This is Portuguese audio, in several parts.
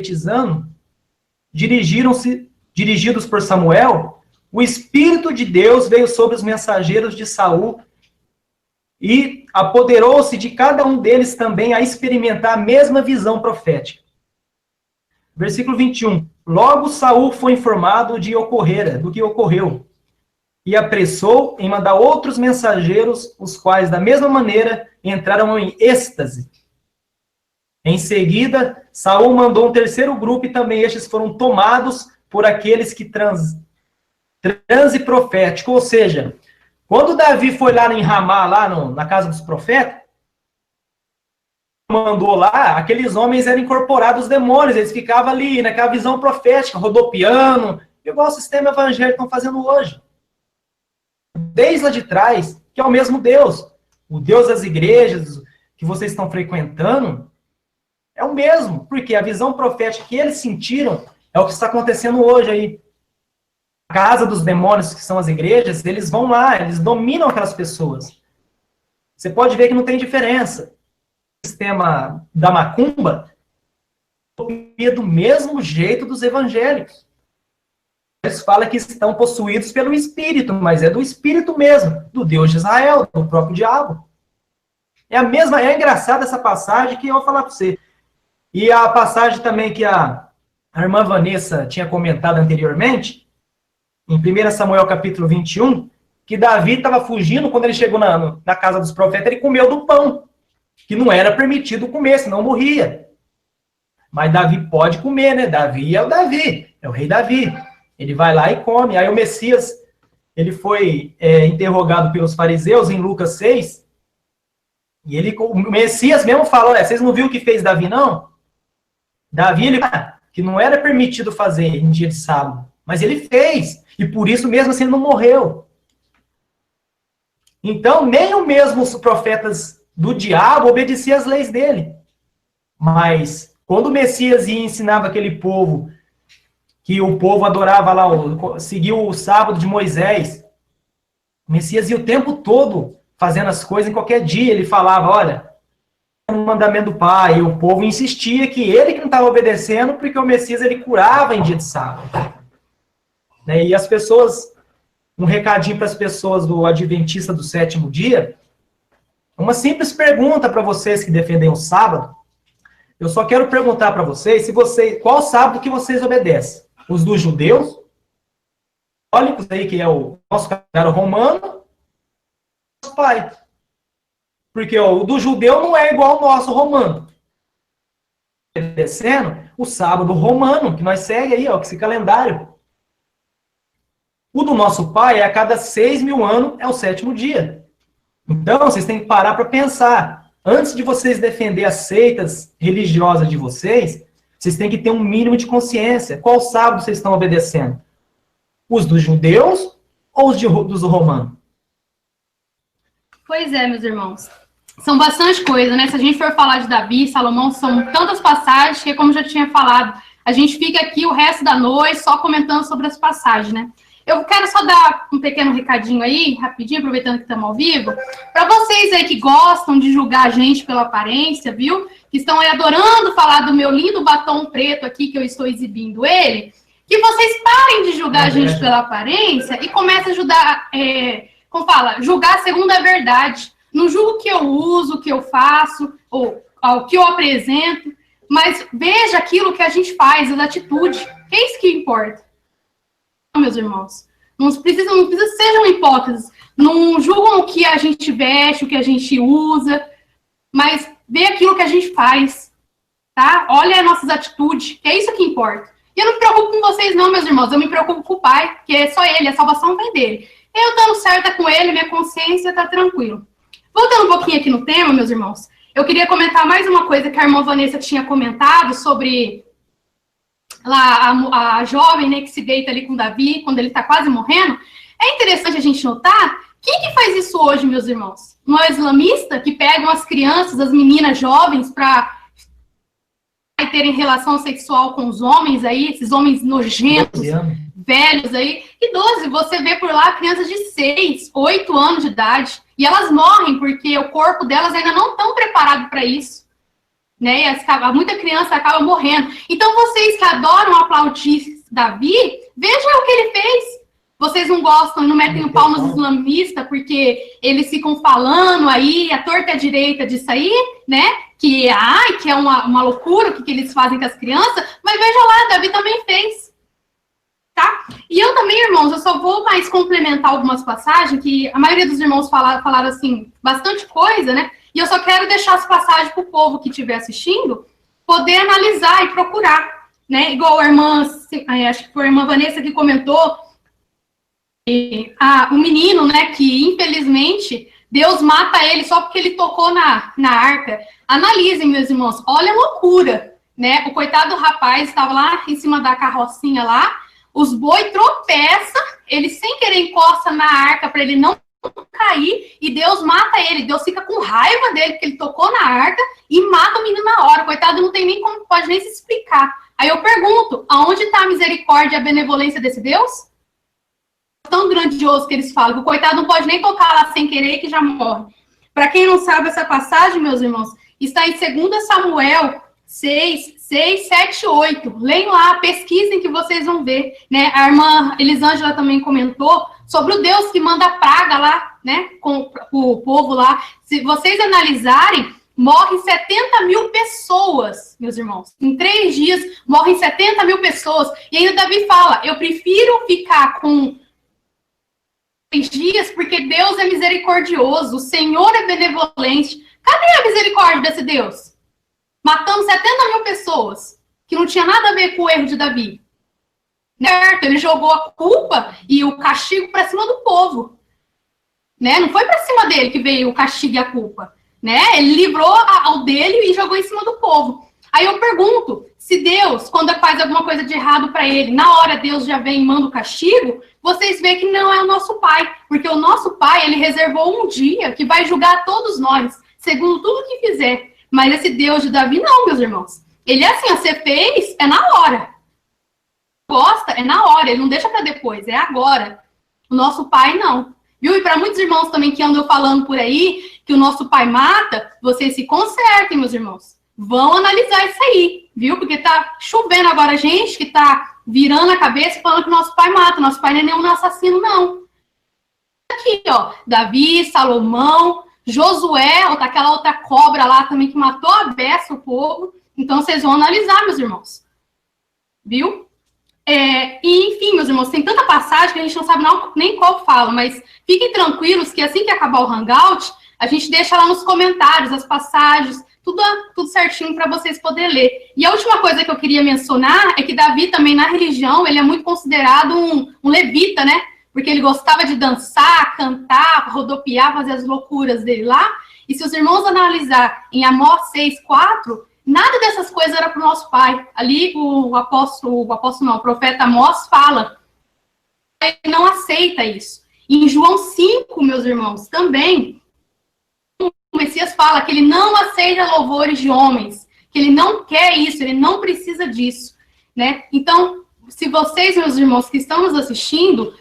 profetizando, dirigidos por Samuel, o Espírito de Deus veio sobre os mensageiros de Saul e apoderou-se de cada um deles também a experimentar a mesma visão profética. Versículo 21. Logo Saul foi informado do que ocorreu, e apressou em mandar outros mensageiros, os quais, da mesma maneira, entraram em êxtase. Em seguida, Saul mandou um terceiro grupo, e também estes foram tomados por aqueles que transe profético, ou seja, quando Davi foi lá em Ramá, lá na casa dos profetas, mandou lá, aqueles homens eram incorporados aos demônios, eles ficavam ali, naquela visão profética, rodopiando, igual o sistema evangélico estão fazendo hoje. Desde lá de trás, que é o mesmo Deus. O Deus das igrejas que vocês estão frequentando é o mesmo, porque a visão profética que eles sentiram é o que está acontecendo hoje aí. A casa dos demônios, que são as igrejas, eles vão lá, eles dominam aquelas pessoas. Você pode ver que não tem diferença. O sistema da macumba é do mesmo jeito dos evangélicos. Eles falam que estão possuídos pelo Espírito, mas é do Espírito mesmo, do Deus de Israel, do próprio diabo. É engraçada essa passagem que eu vou falar para você. E a passagem também que a irmã Vanessa tinha comentado anteriormente, em 1 Samuel capítulo 21, que Davi estava fugindo quando ele chegou na casa dos profetas, ele comeu do pão, que não era permitido comer, senão morria. Mas Davi pode comer, né? Davi, é o rei Davi. Ele vai lá e come. Aí o Messias, ele foi interrogado pelos fariseus em Lucas 6, e o Messias mesmo falou, vocês não viram o que fez Davi, não? Davi, que não era permitido fazer em dia de sábado, mas ele fez, e por isso mesmo assim ele não morreu. Então, nem o mesmo os profetas do diabo obedeciam às leis dele. Mas, quando o Messias ia e ensinava aquele povo, que o povo adorava lá, seguiu o sábado de Moisés, o Messias ia o tempo todo fazendo as coisas, em qualquer dia ele falava, olha, é um mandamento do Pai, e o povo insistia que ele que não estava obedecendo, porque o Messias ele curava em dia de sábado. E as pessoas, um recadinho para as pessoas do Adventista do sétimo dia, uma simples pergunta para vocês que defendem o sábado. Eu só quero perguntar para vocês, qual sábado que vocês obedecem? Os dos judeus, católicos aí, que é o nosso calendário romano, nosso pai. Porque o do judeu não é igual ao nosso romano. Obedecendo o sábado romano, que nós segue aí, esse calendário. O do nosso pai é a cada 6.000 anos, é o sétimo dia. Então, vocês têm que parar para pensar. Antes de vocês defender as seitas religiosas de vocês têm que ter um mínimo de consciência. Qual sábado vocês estão obedecendo? Os dos judeus ou dos romanos? Pois é, meus irmãos. São bastante coisas, né? Se a gente for falar de Davi, Salomão, são tantas passagens que, como eu já tinha falado, a gente fica aqui o resto da noite só comentando sobre as passagens, né? Eu quero só dar um pequeno recadinho aí, rapidinho, aproveitando que estamos ao vivo, para vocês aí que gostam de julgar a gente pela aparência, viu? Que estão aí adorando falar do meu lindo batom preto aqui, que eu estou exibindo ele, que vocês parem de julgar a gente pela aparência e comecem a ajudar, julgar segundo a verdade. Não julgo o que eu uso, o que eu faço, ou o que eu apresento, mas veja aquilo que a gente faz, as atitudes. É isso que importa. Meus irmãos, não precisa sejam hipócritas, não julgam o que a gente veste, o que a gente usa, mas vê aquilo que a gente faz, tá? Olha as nossas atitudes, que é isso que importa. E eu não me preocupo com vocês não, meus irmãos, eu me preocupo com o Pai, que é só Ele, a salvação vem dele. Eu estando certa com Ele, minha consciência tá tranquila. Voltando um pouquinho aqui no tema, meus irmãos, eu queria comentar mais uma coisa que a irmã Vanessa tinha comentado sobre lá a jovem, né, que se deita ali com Davi, quando ele está quase morrendo. É interessante a gente notar, quem que faz isso hoje, meus irmãos? Não é o islamista que pegam as crianças, as meninas jovens, para terem relação sexual com os homens aí, esses homens nojentos, velhos aí, e 12, você vê por lá crianças de 6, 8 anos de idade, e elas morrem porque o corpo delas ainda não estão preparado para isso. né? E muita criança acaba morrendo. Então, vocês que adoram aplaudir Davi, vejam o que ele fez. Vocês não gostam, não metem o pau nos islamistas porque eles ficam falando aí, a torta e a direita disso aí, né? Que é uma loucura o que eles fazem com as crianças. Mas veja lá, Davi também fez. Tá? E eu também, irmãos, eu só vou mais complementar algumas passagens, que a maioria dos irmãos falaram assim, bastante coisa, né? E eu só quero deixar as passagens para o povo que estiver assistindo poder analisar e procurar, né? Igual a irmã, acho que foi a irmã Vanessa que comentou, o menino, né, que infelizmente Deus mata ele só porque ele tocou na arca. Analisem, meus irmãos, olha a loucura, né? O coitado do rapaz estava lá em cima da carrocinha lá, os boi tropeçam, ele sem querer encosta na arca para ele não cair, e Deus mata ele. Deus fica com raiva dele, porque ele tocou na arca, e mata o menino na hora. O coitado não tem nem como, pode nem se explicar. Aí eu pergunto, aonde está a misericórdia e a benevolência desse Deus? Tão grandioso que eles falam, que o coitado não pode nem tocar lá sem querer, que já morre. Para quem não sabe essa passagem, meus irmãos, está em 2 Samuel 6, 7, 8. Leem lá, pesquisem que vocês vão ver, né? A irmã Elisângela também comentou sobre o Deus que manda praga lá, né? Com o povo lá. Se vocês analisarem, morrem 70 mil pessoas, meus irmãos. Em 3 dias, morrem 70 mil pessoas. E ainda Davi fala, eu prefiro ficar com 3 dias, porque Deus é misericordioso, o Senhor é benevolente. Cadê a misericórdia desse Deus? Matando 70 mil pessoas, que não tinha nada a ver com o erro de Davi. Certo? Ele jogou a culpa e o castigo para cima do povo. Né? Não foi para cima dele que veio o castigo e a culpa. Né? Ele livrou ao dele e jogou em cima do povo. Aí eu pergunto, se Deus, quando faz alguma coisa de errado para ele, na hora Deus já vem e manda o castigo, vocês veem que não é o nosso Pai. Porque o nosso Pai, ele reservou um dia que vai julgar todos nós, segundo tudo que fizer. Mas esse Deus de Davi não, meus irmãos. Ele é assim, você fez, é na hora. Gosta, é na hora, ele não deixa para depois, é agora. O nosso Pai não. Viu? E para muitos irmãos também que andam falando por aí que o nosso Pai mata, vocês se consertem, meus irmãos. Vão analisar isso aí, viu? Porque tá chovendo agora gente que tá virando a cabeça falando que o nosso Pai mata. Nosso Pai não é nenhum assassino, não. Aqui, ó, Davi, Salomão, Josué, ou aquela outra cobra lá também que matou a beça, o povo. Então, vocês vão analisar, meus irmãos. Viu? E, enfim, meus irmãos, tem tanta passagem que a gente não sabe nem qual fala, mas fiquem tranquilos que assim que acabar o Hangout, a gente deixa lá nos comentários as passagens, tudo certinho para vocês poderem ler. E a última coisa que eu queria mencionar é que Davi também, na religião, ele é muito considerado um levita, né? Porque ele gostava de dançar, cantar, rodopiar, fazer as loucuras dele lá. E se os irmãos analisar em Amós 6, 4, nada dessas coisas era para o nosso pai. Ali o profeta Amós fala, ele não aceita isso. E em João 5, meus irmãos, também, o Messias fala que ele não aceita louvores de homens, que ele não quer isso, ele não precisa disso, né? Então, se vocês, meus irmãos, que estão nos assistindo,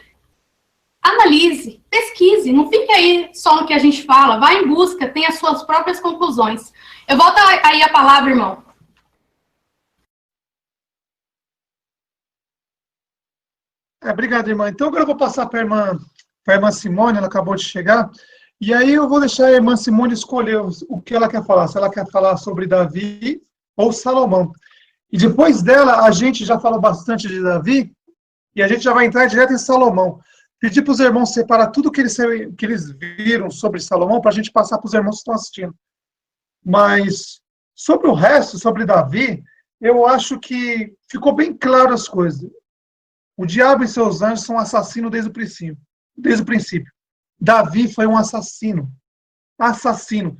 analise, pesquise, não fique aí só no que a gente fala, vá em busca, tenha as suas próprias conclusões. Eu volto aí a palavra, irmão. Obrigado, irmã. Então, agora eu vou passar para a irmã Simone, ela acabou de chegar, e aí eu vou deixar a irmã Simone escolher o que ela quer falar, se ela quer falar sobre Davi ou Salomão. E depois dela, a gente já falou bastante de Davi, e a gente já vai entrar direto em Salomão. Pedir para os irmãos separar tudo que eles viram sobre Salomão, para a gente passar para os irmãos que estão assistindo. Mas, sobre o resto, sobre Davi, eu acho que ficou bem claro as coisas. O diabo e seus anjos são assassinos desde o princípio. Davi foi um assassino. Assassino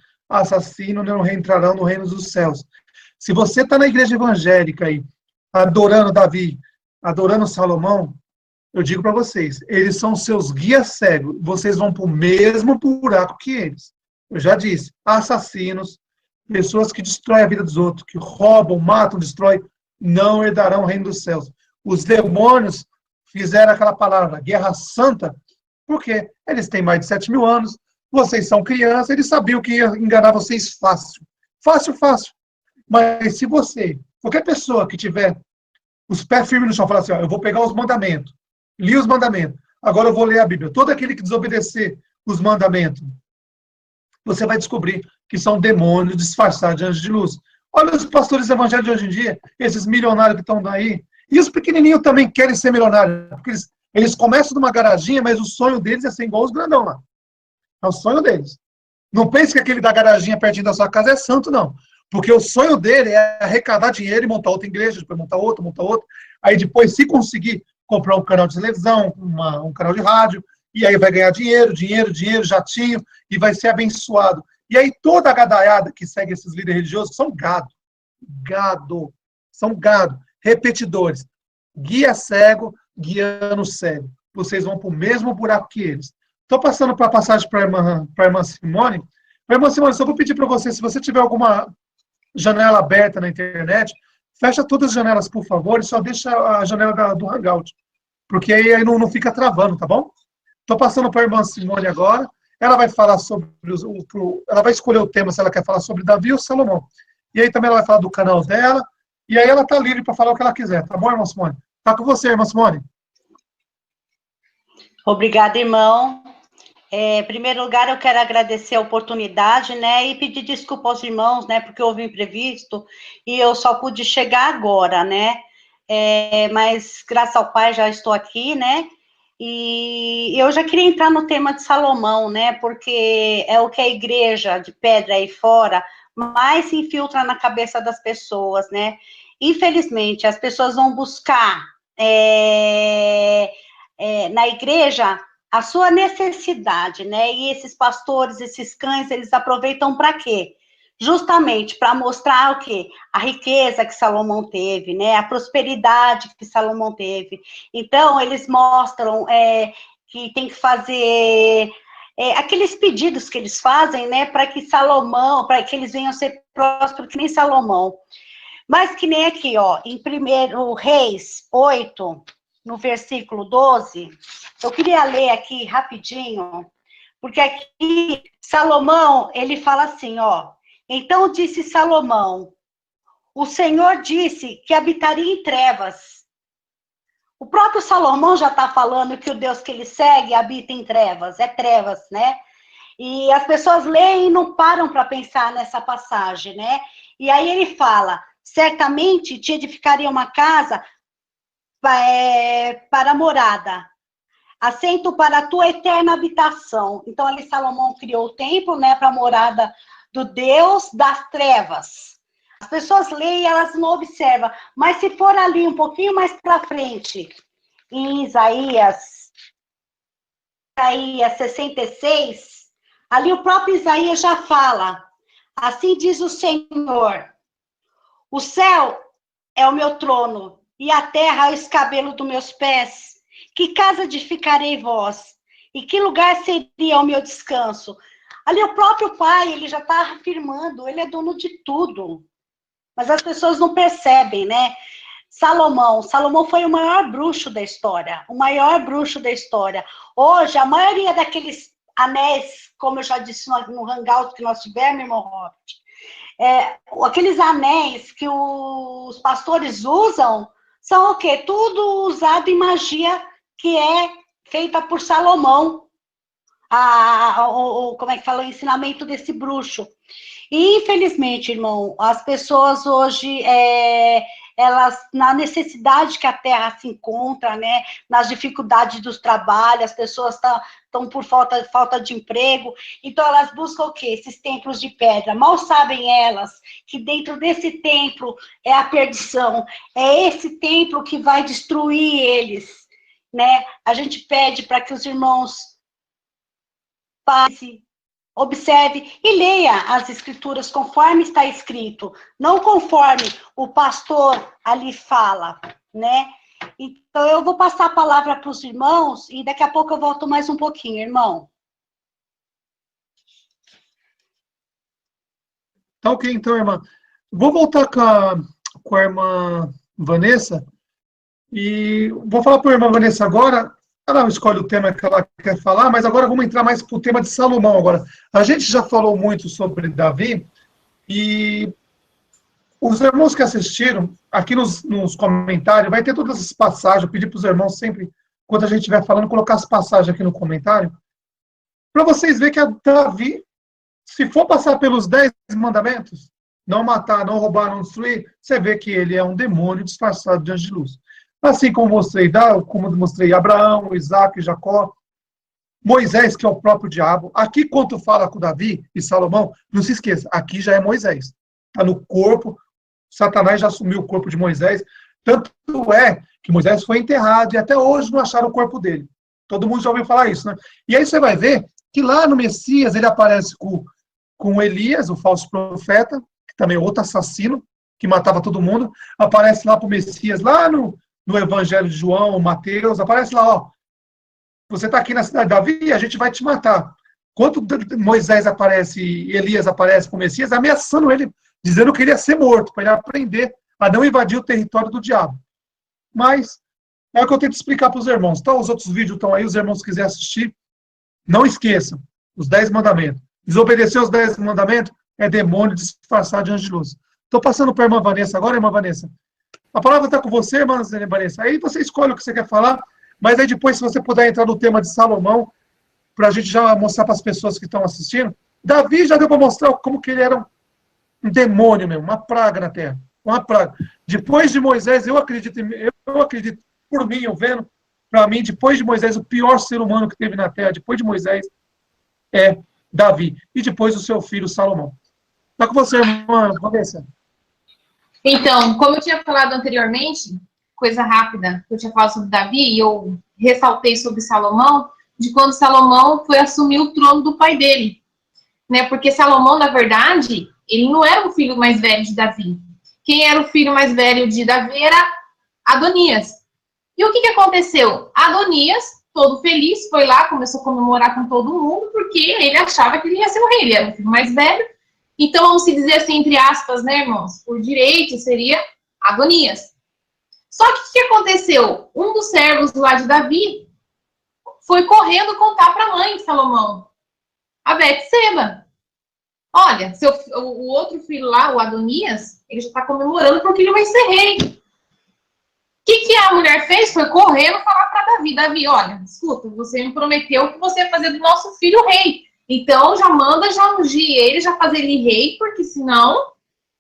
não entrarão no reino dos céus. Se você está na igreja evangélica aí, adorando Davi, adorando Salomão, eu digo para vocês, eles são seus guias cegos. Vocês vão para o mesmo buraco que eles. Eu já disse, assassinos, pessoas que destroem a vida dos outros, que roubam, matam, destroem, não herdarão o reino dos céus. Os demônios fizeram aquela palavra, guerra santa, porque eles têm mais de 7 mil anos, vocês são crianças, eles sabiam que ia enganar vocês fácil. Fácil. Mas se você, qualquer pessoa que tiver os pés firmes no chão, falar assim, ó, eu vou pegar os mandamentos, li os mandamentos, agora eu vou ler a Bíblia. Todo aquele que desobedecer os mandamentos, você vai descobrir que são demônios disfarçados de anjos de luz. Olha os pastores evangélicos de hoje em dia, esses milionários que estão daí. E os pequenininhos também querem ser milionários, porque eles começam numa garaginha, mas o sonho deles é ser igual os grandão lá. É o sonho deles. Não pense que aquele da garaginha pertinho da sua casa é santo, não. Porque o sonho dele é arrecadar dinheiro e montar outra igreja, depois montar outra. Aí depois, se conseguir comprar um canal de televisão, um canal de rádio, e aí vai ganhar dinheiro, jatinho, e vai ser abençoado. E aí toda a gadaiada que segue esses líderes religiosos são são gado, repetidores. Guia cego, guiando cego. Vocês vão para o mesmo buraco que eles. Estou passando para a passagem para a irmã Simone. Irmã Simone, só vou pedir para você, se você tiver alguma janela aberta na internet, fecha todas as janelas, por favor, e só deixa a janela do Hangout. Porque aí não fica travando, tá bom? Estou passando para a irmã Simone agora. Ela vai falar sobre ela vai escolher o tema, se ela quer falar sobre Davi ou Salomão. E aí também ela vai falar do canal dela. E aí ela está livre para falar o que ela quiser. Tá bom, irmã Simone? Tá com você, irmã Simone. Obrigada, irmão. Em primeiro lugar, eu quero agradecer a oportunidade, né, e pedir desculpa aos irmãos, né, porque houve um imprevisto e eu só pude chegar agora, né, mas graças ao Pai já estou aqui, né, e eu já queria entrar no tema de Salomão, né, porque é o que a igreja de pedra aí fora mais se infiltra na cabeça das pessoas, né. Infelizmente, as pessoas vão buscar na igreja a sua necessidade, né? E esses pastores, esses cães, eles aproveitam para quê? Justamente para mostrar o quê? A riqueza que Salomão teve, né? A prosperidade que Salomão teve. Então, eles mostram que tem que fazer aqueles pedidos que eles fazem, né? Para que eles venham ser prósperos que nem Salomão. Mas que nem aqui, ó, em 1 Reis 8, no versículo 12, eu queria ler aqui rapidinho, porque aqui Salomão, ele fala assim, ó, então disse Salomão, o Senhor disse que habitaria em trevas. O próprio Salomão já está falando que o Deus que ele segue habita em trevas, é trevas, né? E as pessoas leem e não param para pensar nessa passagem, né? E aí ele fala, certamente te edificaria uma casa para a morada, assento para a tua eterna habitação. Então, ali Salomão criou o templo, né, para a morada do Deus das trevas. As pessoas leem e elas não observam, mas se for ali um pouquinho mais para frente, em Isaías 66, ali o próprio Isaías já fala, assim diz o Senhor, o céu é o meu trono, e a terra é o escabelo dos meus pés. Que casa edificarei vós? E que lugar seria o meu descanso? Ali o próprio Pai, ele já está afirmando, ele é dono de tudo. Mas as pessoas não percebem, né? Salomão foi o maior bruxo da história. O maior bruxo da história. Hoje, a maioria daqueles anéis, como eu já disse no hangout que nós tivemos, irmão Robert, aqueles anéis que os pastores usam, são o quê? Tudo usado em magia que é feita por Salomão. Como é que fala? O ensinamento desse bruxo. E, infelizmente, irmão, as pessoas hoje, elas, na necessidade que a terra se encontra, né, nas dificuldades dos trabalhos, as pessoas estão por falta de emprego, então elas buscam o quê? Esses templos de pedra. Mal sabem elas que dentro desse templo é a perdição, é esse templo que vai destruir eles, né? A gente pede para que os irmãos passem, observe e leia as escrituras conforme está escrito, não conforme o pastor ali fala, né? Então, eu vou passar a palavra para os irmãos e daqui a pouco eu volto mais um pouquinho, irmão. Tá ok, então, irmã. Vou voltar com a irmã Vanessa e vou falar para a irmã Vanessa agora. Ela escolhe o tema que ela quer falar, mas agora vamos entrar mais para o tema de Salomão agora. A gente já falou muito sobre Davi e Os irmãos que assistiram, aqui nos comentários, vai ter todas essas passagens. Eu pedi para os irmãos sempre, quando a gente estiver falando, colocar as passagens aqui no comentário, para vocês verem que a Davi, se for passar pelos 10 mandamentos, não matar, não roubar, não destruir, você vê que ele é um demônio disfarçado de anjo de luz. Assim como como mostrei Abraão, Isaac, Jacó, Moisés, que é o próprio diabo. Aqui, quando fala com Davi e Salomão, não se esqueça, aqui já é Moisés. Está no corpo, Satanás já assumiu o corpo de Moisés. Tanto é que Moisés foi enterrado e até hoje não acharam o corpo dele. Todo mundo já ouviu falar isso, né? E aí você vai ver que lá no Messias ele aparece com Elias, o falso profeta, que também é outro assassino, que matava todo mundo. Aparece lá para o Messias, lá no Evangelho de João, Mateus, aparece lá, ó. Você está aqui na cidade de Davi, a gente vai te matar. Quando Moisés aparece e Elias aparece com o Messias, ameaçando ele, dizendo que ele ia ser morto, para ele aprender a não invadir o território do diabo. Mas é o que eu tento explicar para os irmãos. Então, os outros vídeos estão aí, os irmãos quiserem assistir. Não esqueçam, os 10 mandamentos. Desobedecer os 10 mandamentos é demônio disfarçado de anjo de luz. Estou passando para a irmã Vanessa agora, irmã Vanessa. A palavra está com você, irmã Vanessa. Aí você escolhe o que você quer falar, mas aí depois, se você puder entrar no tema de Salomão, para a gente já mostrar para as pessoas que estão assistindo. Davi já deu para mostrar como que ele era um demônio mesmo, uma praga na terra. Uma praga. Depois de Moisés, eu acredito por mim, eu vendo, para mim, depois de Moisés, o pior ser humano que teve na terra, depois de Moisés, é Davi. E depois o seu filho, Salomão. Está com você, irmã Vanessa. Então, como eu tinha falado anteriormente, coisa rápida, eu tinha falado sobre Davi, e eu ressaltei sobre Salomão, de quando Salomão foi assumir o trono do pai dele. Né? Porque Salomão, na verdade, ele não era o filho mais velho de Davi. Quem era o filho mais velho de Davi era Adonias. E o que aconteceu? Adonias, todo feliz, foi lá, começou a comemorar com todo mundo, porque ele achava que ele ia ser o rei, ele era o filho mais velho. Então, vamos se dizer assim, entre aspas, né, irmãos? Por direito, seria Adonias. Só que o que aconteceu? Um dos servos lá de Davi foi correndo contar para a mãe de Salomão, a Betseba. Olha, o outro filho lá, o Adonias, ele já está comemorando porque ele vai ser rei. O que a mulher fez? Foi correndo falar para Davi. Davi, olha, escuta, você me prometeu que você ia fazer do nosso filho rei. Então, já manda, já ungir ele, já fazer ele rei, porque senão... O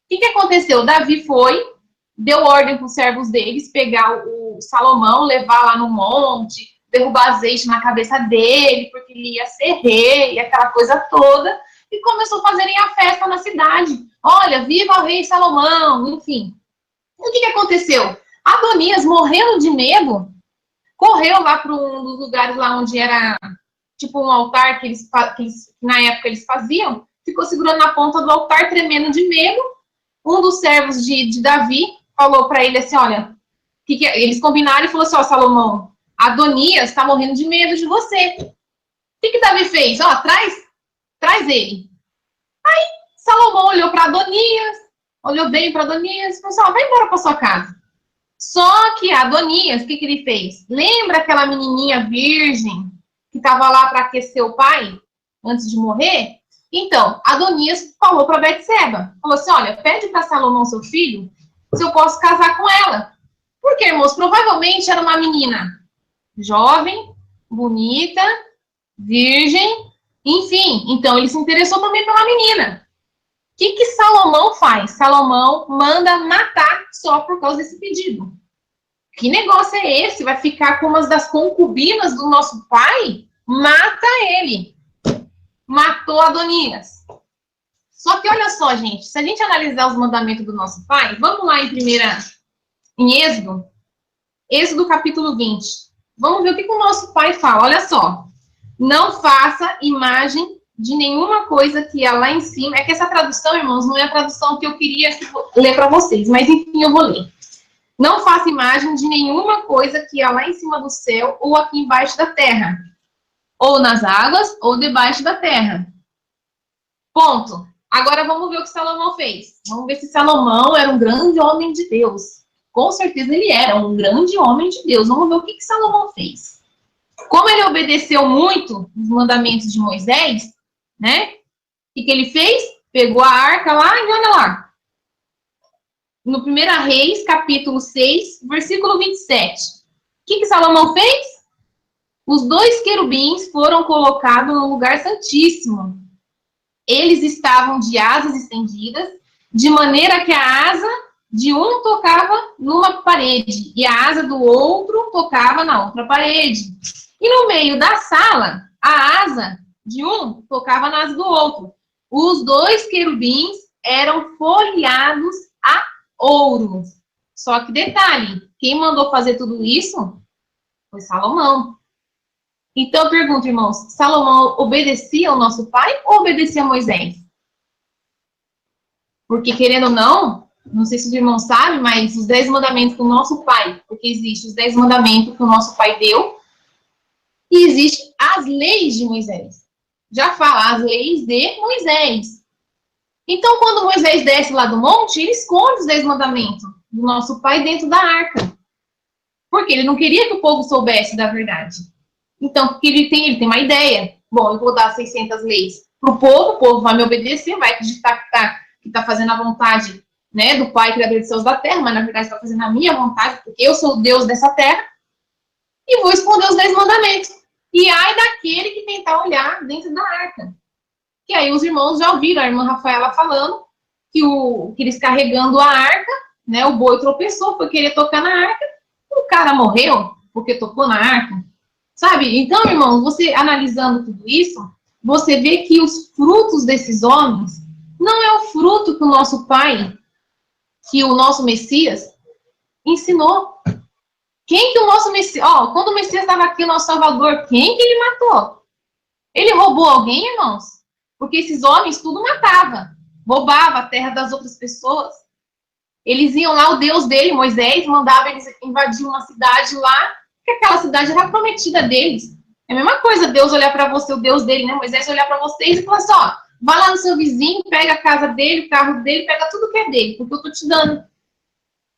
que aconteceu? Davi foi, deu ordem para os servos deles pegar o Salomão, levar lá no monte, derrubar azeite na cabeça dele, porque ele ia ser rei, aquela coisa toda, e começou a fazerem a festa na cidade. Olha, viva o rei Salomão, enfim. O que aconteceu? Adonias, morrendo de medo, correu lá para um dos lugares lá onde era tipo um altar que na época eles faziam, ficou segurando na ponta do altar, tremendo de medo. Um dos servos de Davi falou para ele assim, olha, eles combinaram e falou assim, ó, Salomão, Adonias está morrendo de medo de você. O que Davi fez? Ó, traz ele. Aí Salomão olhou para Adonias, olhou bem para Adonias e falou assim, ó, vai embora para sua casa. Só que Adonias, o que ele fez? Lembra aquela menininha virgem que estava lá para aquecer o pai antes de morrer? Então, Adonias falou para Betseba, falou assim, olha, pede para Salomão, seu filho, se eu posso casar com ela. Porque, irmãos, provavelmente era uma menina jovem, bonita, virgem, enfim. Então, ele se interessou também pela menina. O que Salomão faz? Salomão manda matar só por causa desse pedido. Que negócio é esse? Vai ficar com uma das concubinas do nosso pai? Mata ele. Matou Adonias. Só que olha só, gente, se a gente analisar os mandamentos do nosso pai, vamos lá em Êxodo capítulo 20. Vamos ver o que o nosso pai fala. Olha só. Não faça imagem de nenhuma coisa que há lá em cima. É que essa tradução, irmãos, não é a tradução que eu queria ler para vocês, mas enfim, eu vou ler. Não faça imagem de nenhuma coisa que há lá em cima do céu ou aqui embaixo da terra, ou nas águas ou debaixo da terra. Ponto. Agora vamos ver o que Salomão fez. Vamos ver se Salomão era um grande homem de Deus. Com certeza ele era um grande homem de Deus. Vamos ver o que Salomão fez. Como ele obedeceu muito os mandamentos de Moisés, né? O que ele fez? Pegou a arca lá e olha lá. no 1 Reis, capítulo 6, versículo 27. O que Salomão fez? Os 2 querubins foram colocados no lugar santíssimo. Eles estavam de asas estendidas, de maneira que a asa de um tocava numa parede e a asa do outro tocava na outra parede. E no meio da sala, a asa de um tocava na asa do outro. Os 2 querubins eram folheados a ouro. Só que detalhe, quem mandou fazer tudo isso foi Salomão. Então eu pergunto, irmãos, Salomão obedecia ao nosso pai ou obedecia a Moisés? Porque, querendo ou não sei se os irmãos sabem, mas os 10 mandamentos do nosso pai, porque existem os 10 mandamentos que o nosso pai deu, e existem as leis de Moisés. Já fala as leis de Moisés. Então, quando Moisés desce lá do monte, ele esconde os 10 mandamentos do nosso pai dentro da arca. Porque ele não queria que o povo soubesse da verdade. Então, porque ele tem uma ideia. Bom, eu vou dar 600 leis para o povo vai me obedecer, vai acreditar que está fazendo a vontade, né, do Pai, Criador dos céus da terra, mas na verdade está fazendo a minha vontade, porque eu sou o Deus dessa terra, e vou esconder os 10 mandamentos. E ai daquele que tentar olhar dentro da arca. Que aí os irmãos já ouviram a irmã Rafaela falando que eles carregando a arca, né, o boi tropeçou, foi querer tocar na arca, o cara morreu porque tocou na arca. Sabe? Então, irmãos, você analisando tudo isso, você vê que os frutos desses homens não é o fruto que o nosso pai, que o nosso Messias ensinou. Quem que o nosso Messias... quando o Messias estava aqui, o nosso Salvador, quem que ele matou? Ele roubou alguém, irmãos? Porque esses homens tudo matava. Roubava a terra das outras pessoas. Eles iam lá, o Deus dele, Moisés, mandava eles invadir uma cidade lá, que aquela cidade era prometida deles. É a mesma coisa Deus olhar para você, o Deus dele, né? Moisés olhar para vocês e falar assim, vai lá no seu vizinho, pega a casa dele, o carro dele, pega tudo que é dele, porque eu tô te dando.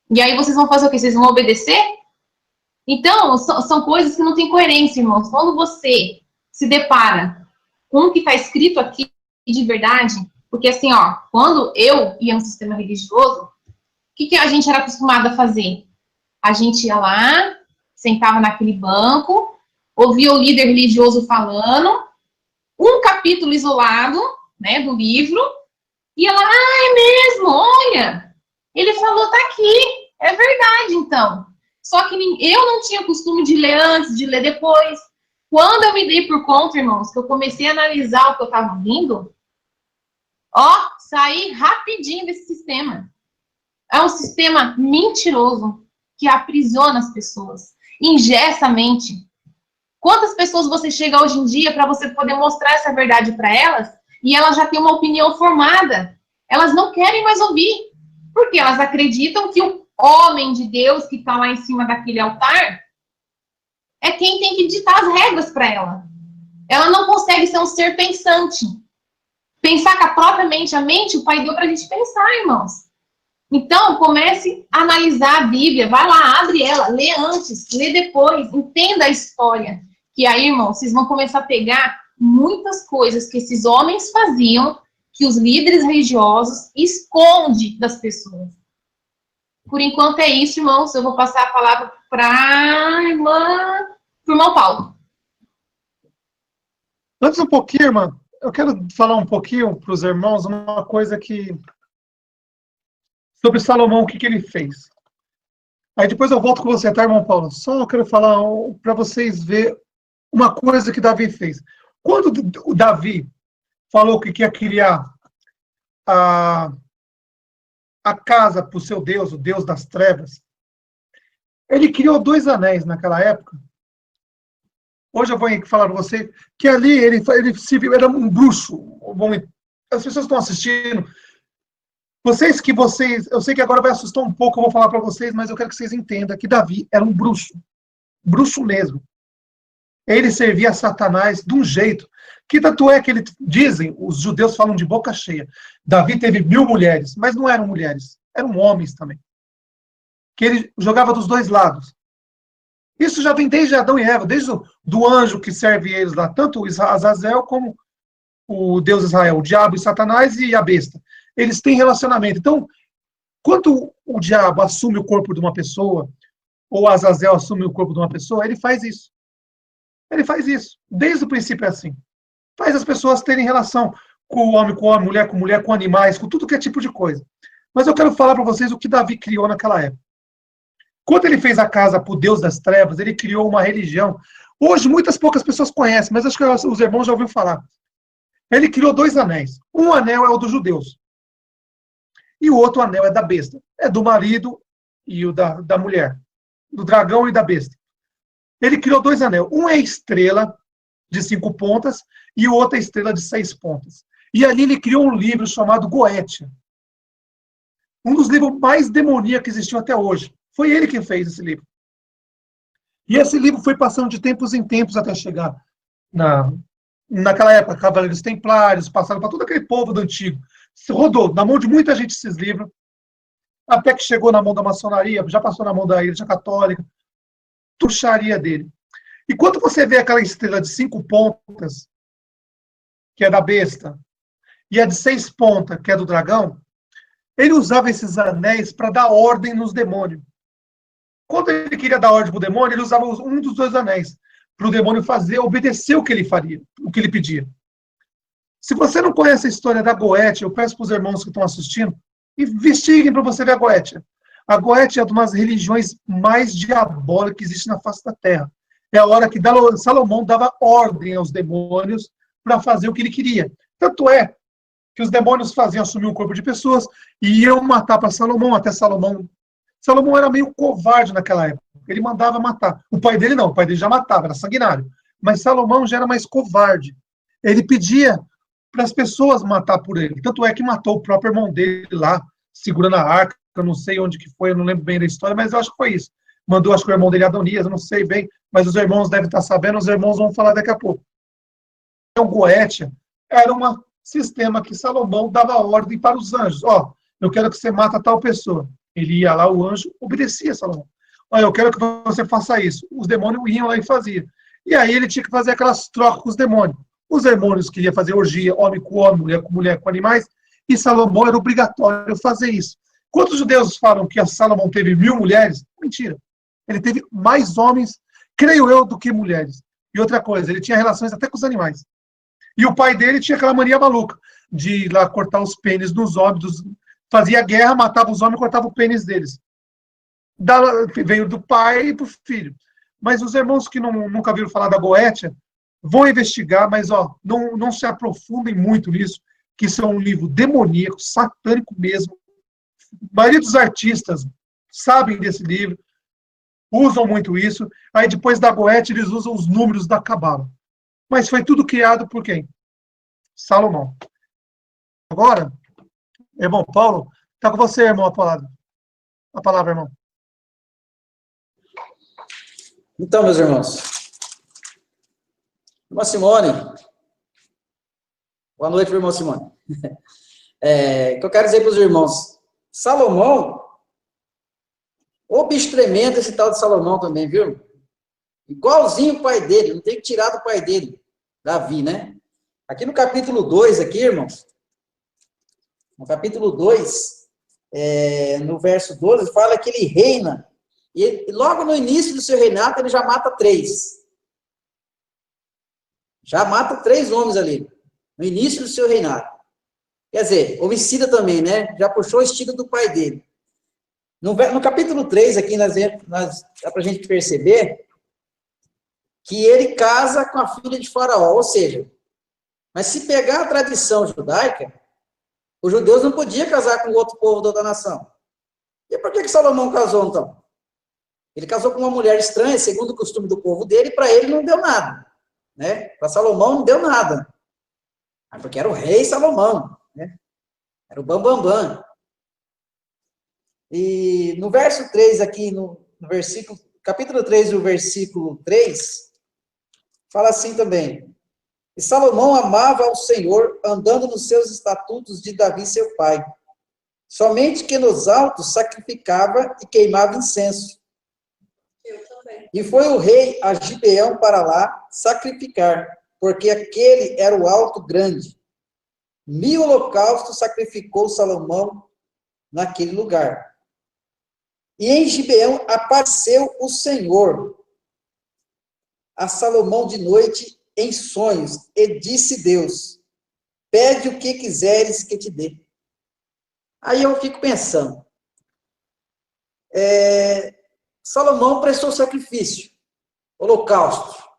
E aí vocês vão fazer o quê? Vocês vão obedecer? Então, são coisas que não têm coerência, irmãos. Quando você se depara com o que está escrito aqui de verdade, porque assim, quando eu ia no sistema religioso, o que a gente era acostumado a fazer? A gente ia lá, sentava naquele banco, ouvia o líder religioso falando, um capítulo isolado, né, do livro, ia lá, é mesmo, olha, ele falou, tá aqui, é verdade, então. Só que eu não tinha costume de ler antes, de ler depois. Quando eu me dei por conta, irmãos, que eu comecei a analisar o que eu estava lendo, saí rapidinho desse sistema. É um sistema mentiroso, que aprisiona as pessoas, engessa a mente. Quantas pessoas você chega hoje em dia para você poder mostrar essa verdade para elas, e elas já têm uma opinião formada. Elas não querem mais ouvir, porque elas acreditam que o homem de Deus que está lá em cima daquele altar é quem tem que ditar as regras para ela. Ela não consegue ser um ser pensante. Pensar com a própria mente, a mente, o Pai deu para a gente pensar, irmãos. Então, comece a analisar a Bíblia, vai lá, abre ela, lê antes, lê depois, entenda a história. Que aí, irmãos, vocês vão começar a pegar muitas coisas que esses homens faziam, que os líderes religiosos escondem das pessoas. Por enquanto é isso, irmãos. Eu vou passar a palavra para o irmão Paulo. Antes um pouquinho, irmã, eu quero falar um pouquinho para os irmãos uma coisa sobre Salomão, o que ele fez. Aí depois eu volto com você, tá, irmão Paulo? Só eu quero falar para vocês verem uma coisa que Davi fez. Quando o Davi falou que ia criar a casa para o seu Deus, o Deus das trevas, ele criou 2 anéis naquela época. Hoje eu vou falar para você que ali ele era um bruxo. As pessoas estão assistindo. Eu sei que agora vai assustar um pouco, eu vou falar para vocês, mas eu quero que vocês entendam que Davi era um bruxo. Bruxo mesmo. Ele servia a Satanás de um jeito que tanto é que dizem, os judeus falam de boca cheia, Davi teve 1000 mulheres, mas não eram mulheres, eram homens também. Que ele jogava dos 2 lados. Isso já vem desde Adão e Eva, desde do anjo que serve eles lá, tanto Azazel como o Deus Israel, o diabo e Satanás e a besta. Eles têm relacionamento. Então, Quando o diabo assume o corpo de uma pessoa, ou Azazel assume o corpo de uma pessoa, ele faz isso. Ele faz isso. Desde o princípio é assim. Faz as pessoas terem relação com o homem, com mulher, com animais, com tudo que é tipo de coisa. Mas eu quero falar para vocês o que Davi criou naquela época. Quando ele fez a casa para o Deus das Trevas, ele criou uma religião. Hoje, poucas pessoas conhecem, mas acho que os irmãos já ouviram falar. Ele criou 2 anéis. Um anel é o dos judeus. E o outro anel é da besta. É do marido e o da mulher. Do dragão e da besta. Ele criou 2 anéis. Um é estrela de 5 pontas e o outro é estrela de 6 pontas. E ali ele criou um livro chamado Goétia. Um dos livros mais demoníacos que existiu até hoje. Foi ele quem fez esse livro. E esse livro foi passando de tempos em tempos até chegar naquela época. Cavaleiros Templários, passaram para todo aquele povo do antigo. Rodou na mão de muita gente esses livros, até que chegou na mão da maçonaria, já passou na mão da Igreja Católica, bruxaria dele. E quando você vê aquela estrela de 5 pontas, que é da besta, e a de 6 pontas, que é do dragão, ele usava esses anéis para dar ordem nos demônios. Quando ele queria dar ordem para o demônio, ele usava um dos 2 anéis, para o demônio obedecer o que ele faria, o que ele pedia. Se você não conhece a história da Goétia, eu peço para os irmãos que estão assistindo, investiguem para você ver a Goétia. A Goétia é uma das religiões mais diabólicas que existe na face da Terra. É a hora que Salomão dava ordem aos demônios para fazer o que ele queria. Tanto é que os demônios faziam assumir o corpo de pessoas e iam matar para Salomão, até Salomão. Salomão era meio covarde naquela época. Ele mandava matar. O pai dele não, o pai dele já matava, era sanguinário. Mas Salomão já era mais covarde. Ele pedia para as pessoas matar por ele. Tanto é que matou o próprio irmão dele lá, segurando a arca. Eu não sei onde que foi, eu não lembro bem da história, mas eu acho que foi isso. Mandou, acho que o irmão dele, Adonias, eu não sei bem, mas os irmãos devem estar sabendo, os irmãos vão falar daqui a pouco. Então, Goétia era um sistema que Salomão dava ordem para os anjos. Ó, eu quero que você mata tal pessoa. Ele ia lá, o anjo obedecia a Salomão. Ó, eu quero que você faça isso. Os demônios iam lá e faziam. E aí ele tinha que fazer aquelas trocas com os demônios. Os demônios queriam fazer orgia, homem, mulher com animais, e Salomão era obrigatório fazer isso. Quantos judeus falam que Salomão teve 1000 mulheres? Mentira. Ele teve mais homens, creio eu, do que mulheres. E outra coisa, ele tinha relações até com os animais. E o pai dele tinha aquela mania maluca de ir lá cortar os pênis dos homens, fazia guerra, matava os homens e cortava o pênis deles. Veio do pai para o filho. Mas os irmãos que nunca viram falar da Goétia, vão investigar, mas ó, não se aprofundem muito nisso, que isso é um livro demoníaco, satânico mesmo. A maioria dos artistas sabem desse livro, usam muito isso. Aí depois da Goétia, eles usam os números da Cabala. Mas foi tudo criado por quem? Salomão. Agora, irmão Paulo, está com você, irmão, a palavra, irmão. Então, meus irmãos, irmã Simone, boa noite, irmão Simone. O que eu quero dizer para os irmãos, Salomão, o bicho tremendo esse tal de Salomão também, viu? Igualzinho o pai dele, não tem que tirar do pai dele, Davi, né? Aqui no capítulo 2, aqui, irmãos, no capítulo 2, no verso 12, fala que ele reina, e logo no início do seu reinado, ele já mata 3. Já mata 3 homens ali, no início do seu reinado. Quer dizer, homicida também, né? Já puxou o estilo do pai dele. No capítulo 3, aqui, dá para a gente perceber que ele casa com a filha de Faraó, ou seja, mas se pegar a tradição judaica, os judeus não podiam casar com outro povo da outra nação. E por que Salomão casou, então? Ele casou com uma mulher estranha, segundo o costume do povo dele, e para ele não deu nada. Né? Para Salomão não deu nada. Porque era o rei Salomão. Né? Era o bambambam. E no verso 3 aqui, no versículo, capítulo 3, o versículo 3, fala assim também. E Salomão amava ao Senhor, andando nos seus estatutos de Davi, seu pai. Somente que nos altos sacrificava e queimava incenso. E foi o rei a Gibeão para lá sacrificar, porque aquele era o alto grande. 1000 holocaustos sacrificou Salomão naquele lugar. E em Gibeão apareceu o Senhor a Salomão de noite em sonhos, e disse Deus: pede o que quiseres que te dê. Aí eu fico pensando, Salomão prestou sacrifício, holocausto.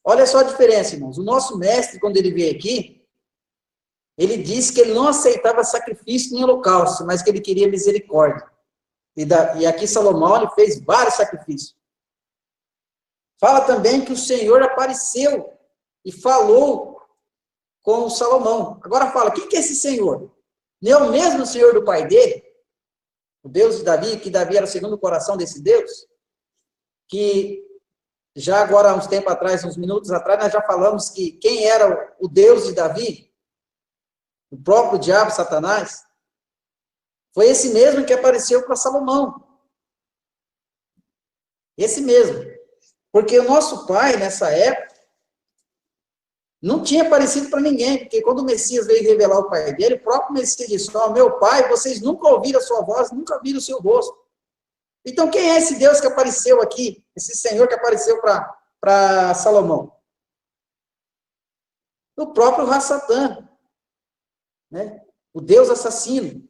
Olha só a diferença, irmãos. O nosso mestre, quando ele veio aqui, ele disse que ele não aceitava sacrifício nem holocausto, mas que ele queria misericórdia. E aqui Salomão, ele fez vários sacrifícios. Fala também que o Senhor apareceu e falou com o Salomão. Agora fala, quem que é esse Senhor? Não é o mesmo Senhor do pai dele? O Deus de Davi, que Davi era o segundo coração desse Deus? Que já agora, há uns tempos atrás, uns minutos atrás, nós já falamos que quem era o Deus de Davi? O próprio diabo, Satanás? Foi esse mesmo que apareceu para Salomão. Esse mesmo. Porque o nosso pai, nessa época, não tinha aparecido para ninguém, porque quando o Messias veio revelar o pai dele, o próprio Messias disse, meu pai, vocês nunca ouviram a sua voz, nunca viram o seu rosto. Então, quem é esse Deus que apareceu aqui, esse Senhor que apareceu para Salomão? O próprio Ra-Satã, né? O Deus assassino,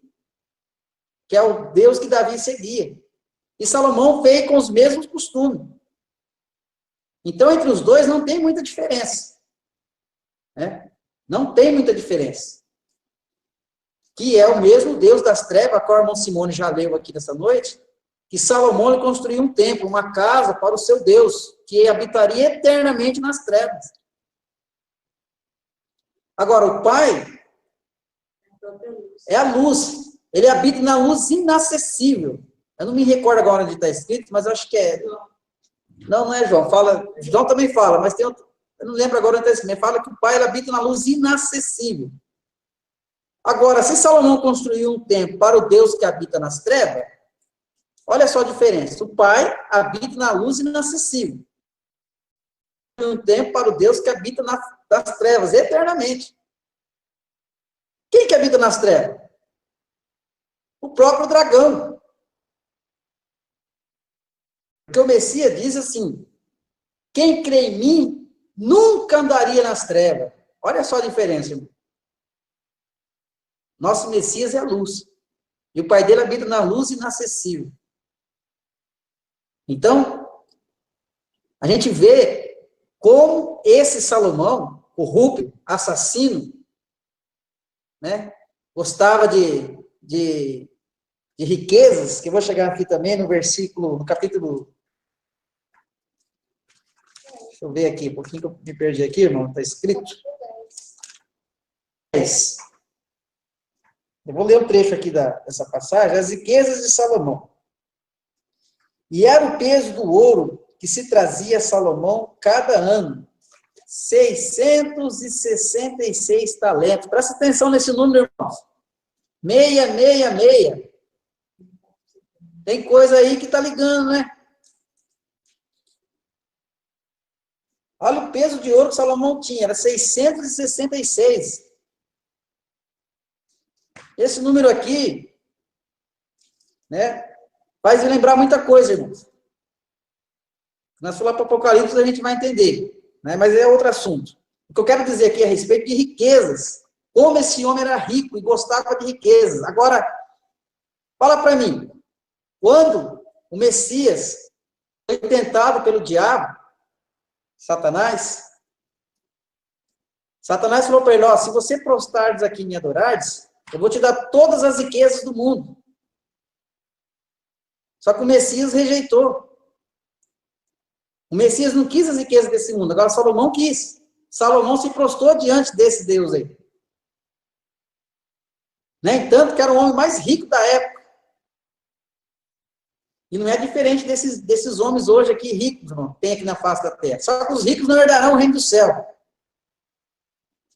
que é o Deus que Davi seguia. E Salomão veio com os mesmos costumes. Então, entre os dois não tem muita diferença. Né? Não tem muita diferença. Que é o mesmo Deus das trevas, a qual a irmã Simone já leu aqui nessa noite, que Salomão ele construiu um templo, uma casa para o seu Deus, que habitaria eternamente nas trevas. Agora, o Pai é a luz. Ele habita na luz inacessível. Eu não me recordo agora onde está escrito, mas eu acho que é... Não é João. João também fala, mas tem outro... Eu não lembro agora onde está escrito. Fala que o Pai ele habita na luz inacessível. Agora, se Salomão construiu um templo para o Deus que habita nas trevas, olha só a diferença. O Pai habita na luz inacessível. Um templo para o Deus que habita nas trevas eternamente. Quem que habita nas trevas? O próprio dragão. Porque o Messias diz assim, quem crê em mim nunca andaria nas trevas. Olha só a diferença, irmão. Nosso Messias é a luz. E o Pai dele habita na luz inacessível. Então, a gente vê como esse Salomão, corrupto, assassino, né, gostava de riquezas, que eu vou chegar aqui também no capítulo... Deixa eu ver aqui, um pouquinho que eu me perdi aqui, irmão, está escrito. Eu vou ler um trecho aqui dessa passagem, as riquezas de Salomão. E era o peso do ouro que se trazia a Salomão cada ano, 666 talentos. Presta atenção nesse número, irmãos. 666. Tem coisa aí que está ligando, né? Olha o peso de ouro que Salomão tinha, era 666. Esse número aqui, né, faz lembrar muita coisa, irmãos. Nós falar para o Apocalipse, a gente vai entender, né, mas é outro assunto. O que eu quero dizer aqui é a respeito de riquezas. Como esse homem era rico e gostava de riquezas. Agora, fala para mim, quando o Messias foi tentado pelo diabo, Satanás falou para ele, se você prostrares aqui e me adorares, eu vou te dar todas as riquezas do mundo. Só que o Messias rejeitou. O Messias não quis as riquezas desse mundo, agora Salomão quis. Salomão se prostrou diante desse Deus aí. Nem tanto que era o homem mais rico da época. E não é diferente desses homens hoje aqui ricos, irmão, tem aqui na face da terra. Só que os ricos não herdarão o reino do céu.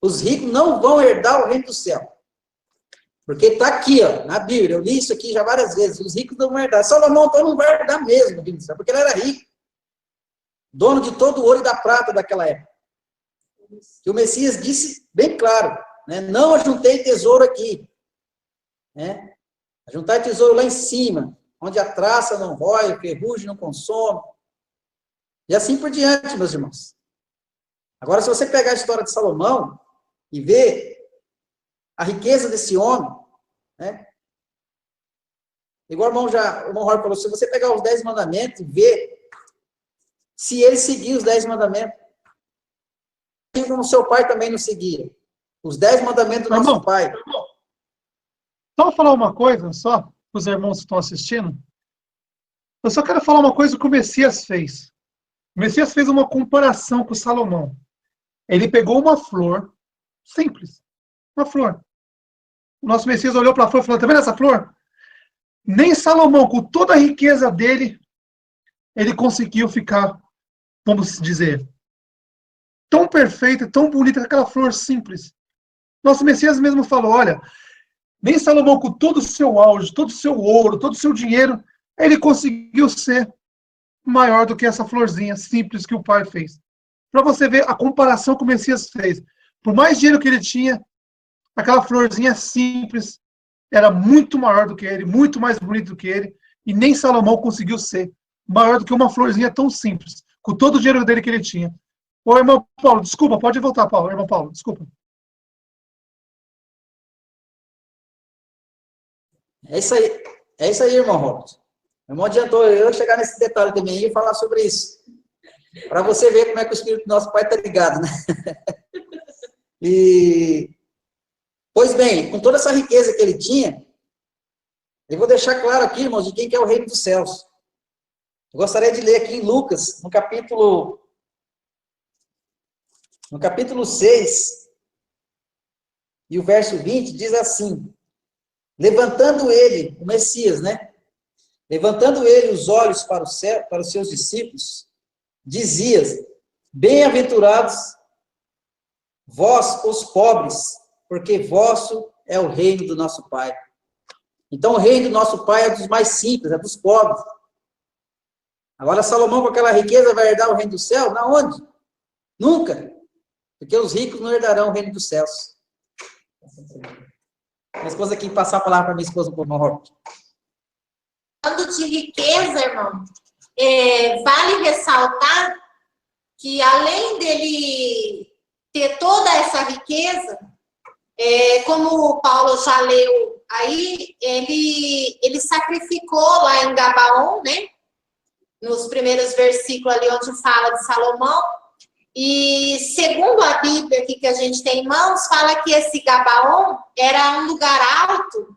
Os ricos não vão herdar o reino do céu. Porque está aqui, na Bíblia, eu li isso aqui já várias vezes, os ricos não vão herdar. Salomão então não vai herdar mesmo, porque ele era rico. Dono de todo o ouro e da prata daquela época. E o Messias disse bem claro, né, não ajuntei tesouro aqui, né, Juntar tesouro lá em cima, onde a traça não rói, o ferrugem não consome. E assim por diante, meus irmãos. Agora, se você pegar a história de Salomão e ver a riqueza desse homem, né? Igual o irmão Roy falou, se você pegar os 10 mandamentos e ver se ele seguia os 10 mandamentos, assim como seu pai também não seguia. Os 10 mandamentos do nosso pai. Só falar uma coisa, só, para os irmãos que estão assistindo. Eu só quero falar uma coisa que o Messias fez. O Messias fez uma comparação com Salomão. Ele pegou uma flor, simples, uma flor. O nosso Messias olhou para a flor e falou, tá vendo essa flor? Nem Salomão, com toda a riqueza dele, ele conseguiu ficar, vamos dizer, tão perfeita, tão bonita, com aquela flor simples. Nosso Messias mesmo falou, olha, nem Salomão, com todo o seu auge, todo o seu ouro, todo o seu dinheiro, ele conseguiu ser maior do que essa florzinha simples que o pai fez. Para você ver a comparação que o Messias fez. Por mais dinheiro que ele tinha, aquela florzinha simples era muito maior do que ele, muito mais bonito do que ele, e nem Salomão conseguiu ser maior do que uma florzinha tão simples, com todo o dinheiro dele que ele tinha. Ô, irmão Paulo, desculpa, pode voltar, Paulo. Irmão Paulo, desculpa. É isso aí, irmão Robert. Meu irmão adiantou eu chegar nesse detalhe também e falar sobre isso. Para você ver como é que o Espírito do nosso Pai está ligado, né? Pois bem, com toda essa riqueza que ele tinha, eu vou deixar claro aqui, irmãos, de quem que é o reino dos céus. Eu gostaria de ler aqui em Lucas, no capítulo 6, e o verso 20, diz assim, levantando ele, o Messias, né? Levantando ele os olhos para o céu, para os seus discípulos, dizia, bem-aventurados vós, os pobres, porque vosso é o reino do nosso Pai. Então, o reino do nosso Pai é dos mais simples, é dos pobres. Agora, Salomão, com aquela riqueza, vai herdar o reino do céu? Na onde? Nunca. Porque os ricos não herdarão o reino dos céus. Minha esposa aqui, passar a palavra para minha esposa, por favor. Falando de riqueza, irmão, vale ressaltar que, além dele ter toda essa riqueza, como o Paulo já leu aí, ele sacrificou lá em Gabaon, né? Nos primeiros versículos ali onde fala de Salomão. E segundo a Bíblia aqui que a gente tem em mãos, fala que esse Gabaon era um lugar alto,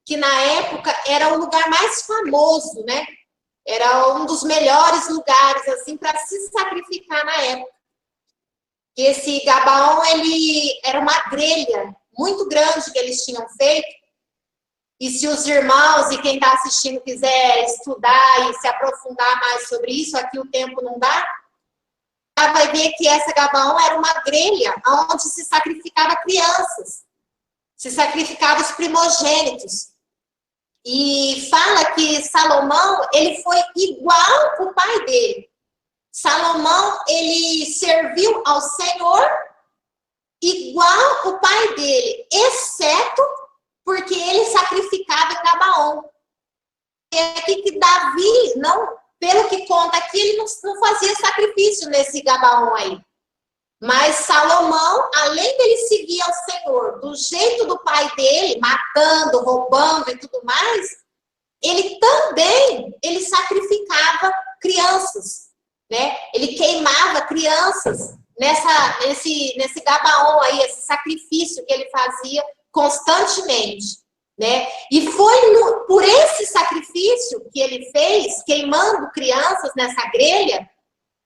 que na época era o lugar mais famoso, né? Era um dos melhores lugares, assim, para se sacrificar na época. E esse Gabaon, ele era uma grelha muito grande que eles tinham feito. E se os irmãos e quem está assistindo quiser estudar e se aprofundar mais sobre isso, aqui o tempo não dá, vai ver que essa Gabaon era uma grelha onde se sacrificava crianças, se sacrificava os primogênitos. E fala que Salomão, ele foi igual o pai dele. Salomão, ele serviu ao Senhor igual o pai dele, exceto porque ele sacrificava em Gabaon. É aqui que Davi, não, pelo que conta aqui, ele não fazia sacrifício nesse Gabaon aí. Mas Salomão, além dele seguir ao Senhor do jeito do pai dele, matando, roubando e tudo mais, ele também, sacrificava crianças, né? Ele queimava crianças nesse Gabaon aí, esse sacrifício que ele fazia constantemente, né? E foi por esse sacrifício que ele fez, queimando crianças nessa grelha,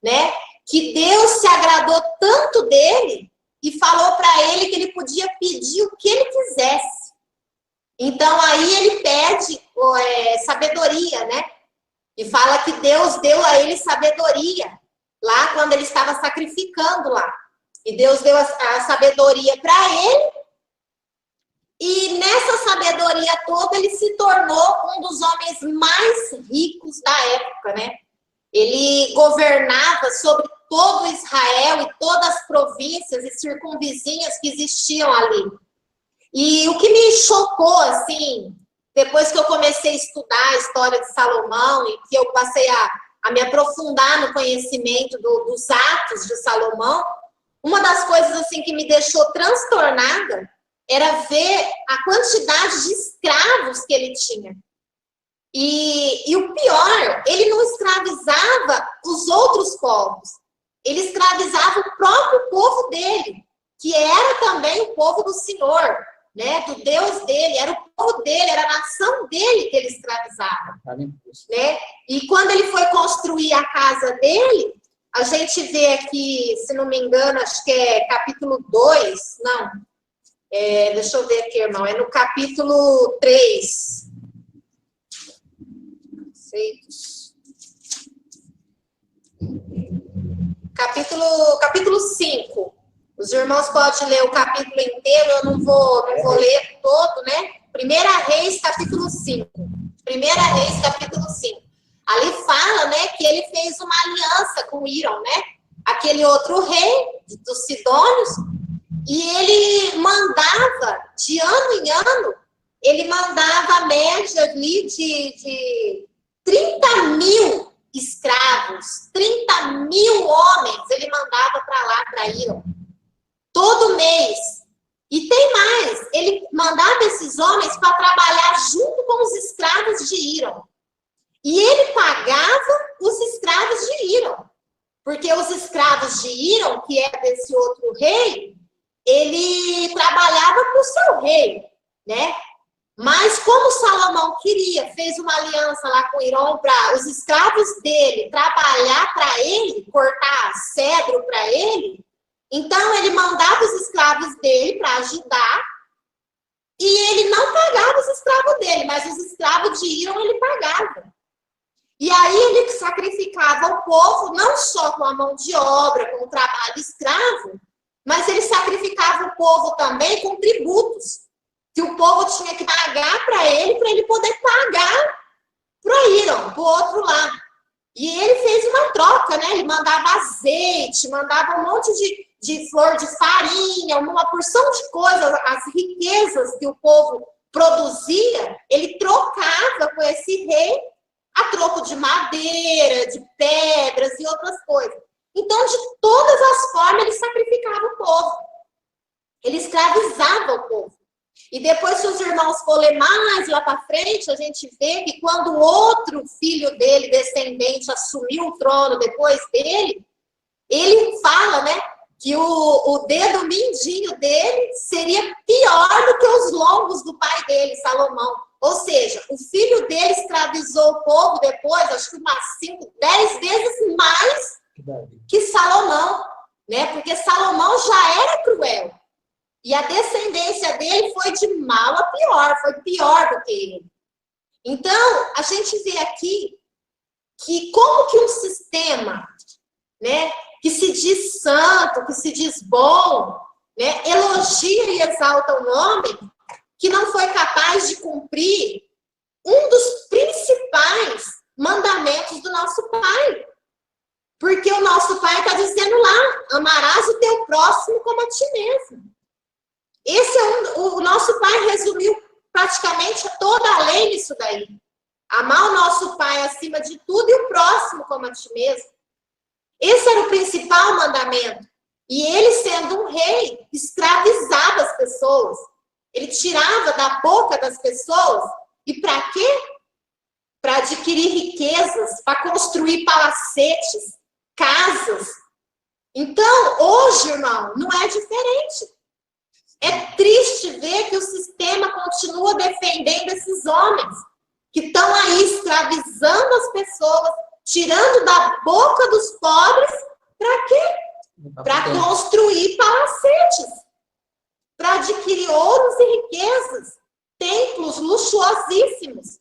né? Que Deus se agradou tanto dele e falou para ele que ele podia pedir o que ele quisesse. Então, aí ele pede sabedoria, né? E fala que Deus deu a ele sabedoria, lá quando ele estava sacrificando lá. E Deus deu a sabedoria para ele. E nessa sabedoria toda, ele se tornou um dos homens mais ricos da época, né? Ele governava sobre todo Israel e todas as províncias e circunvizinhas que existiam ali. E o que me chocou, assim, depois que eu comecei a estudar a história de Salomão e que eu passei a me aprofundar no conhecimento dos atos de Salomão, uma das coisas assim que me deixou transtornada era ver a quantidade de escravos que ele tinha. E o pior, ele não escravizava os outros povos, ele escravizava o próprio povo dele, que era também o povo do Senhor, né, do Deus dele, era o povo dele, era a nação dele que ele escravizava, né? E quando ele foi construir a casa dele, a gente vê aqui, se não me engano, acho que é capítulo 2, não, deixa eu ver aqui, irmão, é no capítulo 3. Capítulo 5. Os irmãos podem ler o capítulo inteiro, eu não vou ler todo, né? 1 Reis, capítulo 5. 1 Reis, capítulo 5. Ali fala, né, que ele fez uma aliança com Hiram, né? Aquele outro rei dos Sidônios, e ele mandava, de ano em ano, ele mandava a média ali de 30 mil escravos, 30 mil homens, ele mandava para lá, para Hiram, todo mês. E tem mais, ele mandava esses homens para trabalhar junto com os escravos de Hiram. E ele pagava os escravos de Hiram, porque os escravos de Hiram, que é desse outro rei, ele trabalhava para o seu rei, né? Mas como Salomão queria, fez uma aliança lá com Hiram para os escravos dele trabalhar para ele, cortar cedro para ele, então ele mandava os escravos dele para ajudar, e ele não pagava os escravos dele, mas os escravos de Hiram ele pagava. E aí ele sacrificava o povo, não só com a mão de obra, com o trabalho escravo, mas ele sacrificava o povo também com tributos, que o povo tinha que pagar para ele poder pagar para Hiram, para o outro lado. E ele fez uma troca, né? Ele mandava azeite, mandava um monte de flor de farinha, uma porção de coisas, as riquezas que o povo produzia, ele trocava com esse rei a troco de madeira, de pedras e outras coisas. Então, de todas as formas, ele sacrificava o povo. Ele escravizava o povo. E depois, se os irmãos for ler mais lá para frente, a gente vê que quando o outro filho dele, descendente, assumiu o trono depois dele, ele fala, né, que o dedo mindinho dele seria pior do que os lombos do pai dele, Salomão. Ou seja, o filho dele escravizou o povo depois, acho que umas 5, 10 vezes mais que Salomão, né? Porque Salomão já era cruel. E a descendência dele foi de mal a pior, foi pior do que ele. Então, a gente vê aqui que como que um sistema, né, que se diz santo, que se diz bom, né, elogia e exalta um homem que não foi capaz de cumprir um dos principais mandamentos do nosso Pai. Porque o nosso Pai está dizendo lá, amarás o teu próximo como a ti mesmo. Esse é o nosso Pai resumiu praticamente toda a lei nisso daí. Amar o nosso Pai acima de tudo e o próximo como a ti mesmo. Esse era o principal mandamento. E ele, sendo um rei, escravizava as pessoas. Ele tirava da boca das pessoas. E para quê? Para adquirir riquezas, para construir palacetes, casas. Então, hoje, irmão, não é diferente. É triste ver que o sistema continua defendendo esses homens que estão aí escravizando as pessoas, tirando da boca dos pobres, para quê? Para construir palacetes, para adquirir ouros e riquezas, templos luxuosíssimos.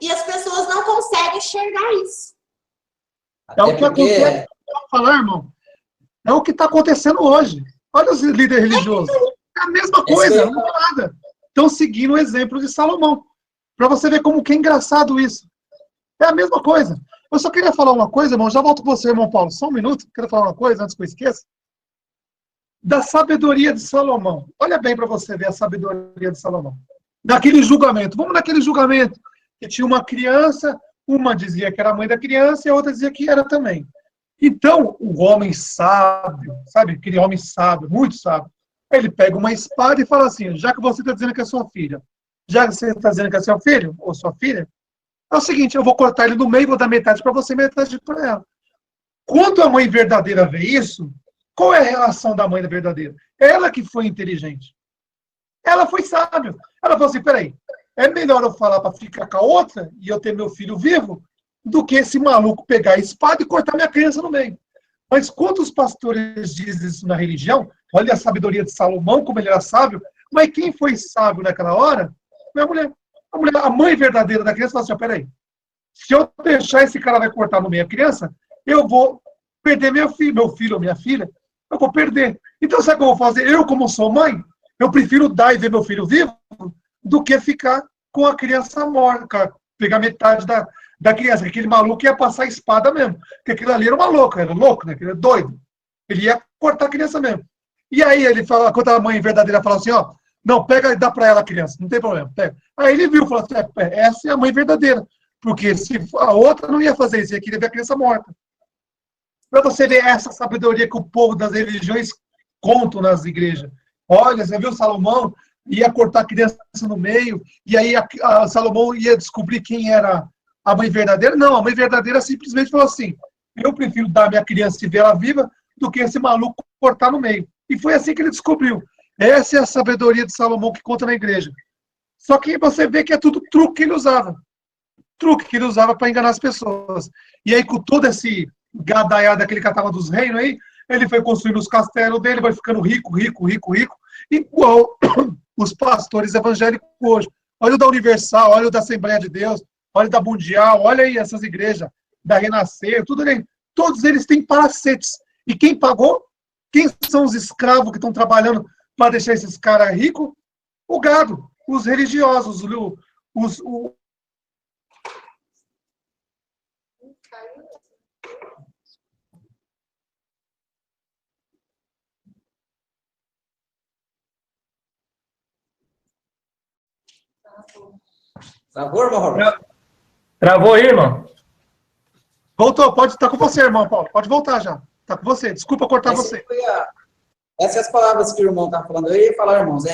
E as pessoas não conseguem enxergar isso. É o que acontece. Falar, irmão. É o que está acontecendo hoje. Olha os líderes religiosos. É a mesma coisa, não é nada. Estão seguindo o exemplo de Salomão. Para você ver como que é engraçado isso. É a mesma coisa. Eu só queria falar uma coisa, irmão. Já volto com você, irmão Paulo. Só um minuto. Quero falar uma coisa antes que eu esqueça. Da sabedoria de Salomão. Olha bem para você ver a sabedoria de Salomão. naquele julgamento. Vamos naquele julgamento que tinha uma criança, uma dizia que era a mãe da criança e a outra dizia que era também. Então, o homem sábio, sabe, aquele homem sábio, muito sábio, ele pega uma espada e fala assim, já que você está dizendo que é sua filha, já que você está dizendo que é seu filho ou sua filha, é o seguinte, eu vou cortar ele no meio, vou dar metade para você, metade para ela. Quando a mãe verdadeira vê isso, qual é a relação da mãe verdadeira? Ela que foi inteligente. Ela foi sábia. Ela falou assim, peraí, é melhor eu falar para ficar com a outra e eu ter meu filho vivo do que esse maluco pegar a espada e cortar minha criança no meio. Mas quando os pastores dizem isso na religião, olha a sabedoria de Salomão, como ele era sábio, mas quem foi sábio naquela hora foi a mulher. A mãe verdadeira da criança falou assim, peraí, se eu deixar esse cara vai cortar no meio a criança, eu vou perder meu filho ou minha filha, eu vou perder. Então, sabe o que eu vou fazer? Eu, como sou mãe, eu prefiro dar e ver meu filho vivo do que ficar com a criança morta, pegar metade da criança, que aquele maluco ia passar a espada mesmo, porque aquilo ali era louco, né? Aquele era doido. Ele ia cortar a criança mesmo. E aí ele fala, quando a mãe verdadeira fala assim, ó, não, pega e dá para ela a criança, não tem problema, pega. Aí ele viu, falou assim, essa é a mãe verdadeira, porque se a outra não ia fazer isso, ia querer ver a criança morta. Para você ver essa sabedoria que o povo das religiões contam nas igrejas. Olha, você viu Salomão? Ia cortar a criança no meio, e aí a Salomão ia descobrir quem era a mãe verdadeira. Não, a mãe verdadeira simplesmente falou assim, eu prefiro dar minha criança e ver ela viva do que esse maluco cortar no meio. E foi assim que ele descobriu. Essa é a sabedoria de Salomão que conta na igreja. Só que você vê que é tudo truque que ele usava. Truque que ele usava para enganar as pessoas. E aí, com todo esse gadaiado daquele catava dos reinos aí, ele foi construindo os castelos dele, vai ficando rico, igual os pastores evangélicos hoje. Olha o da Universal, olha o da Assembleia de Deus, olha o da Mundial, olha aí essas igrejas, da Renascer, tudo aí. Todos eles têm palacetes. E quem pagou? Quem são os escravos que estão trabalhando para deixar esses caras ricos? O gado, os religiosos, Travou, irmão Robert? Travou aí, irmão? Voltou, pode estar com você, irmão Paulo. Pode voltar já. Está com você. Desculpa cortar você. Essas palavras que o irmão está falando, eu ia falar, irmãos,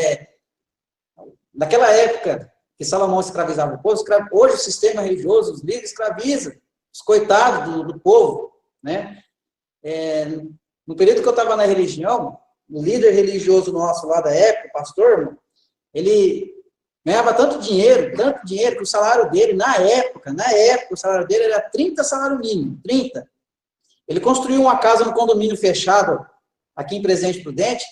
naquela época que Salomão escravizava o povo, hoje o sistema religioso, os líderes escravizam os coitados do povo, né? No período que eu estava na religião, o líder religioso nosso lá da época, o pastor, irmão, ele ganhava tanto dinheiro, que o salário dele, na época, o salário dele era 30 salário mínimo, 30. Ele construiu uma casa no condomínio fechado, aqui em Presidente Prudente,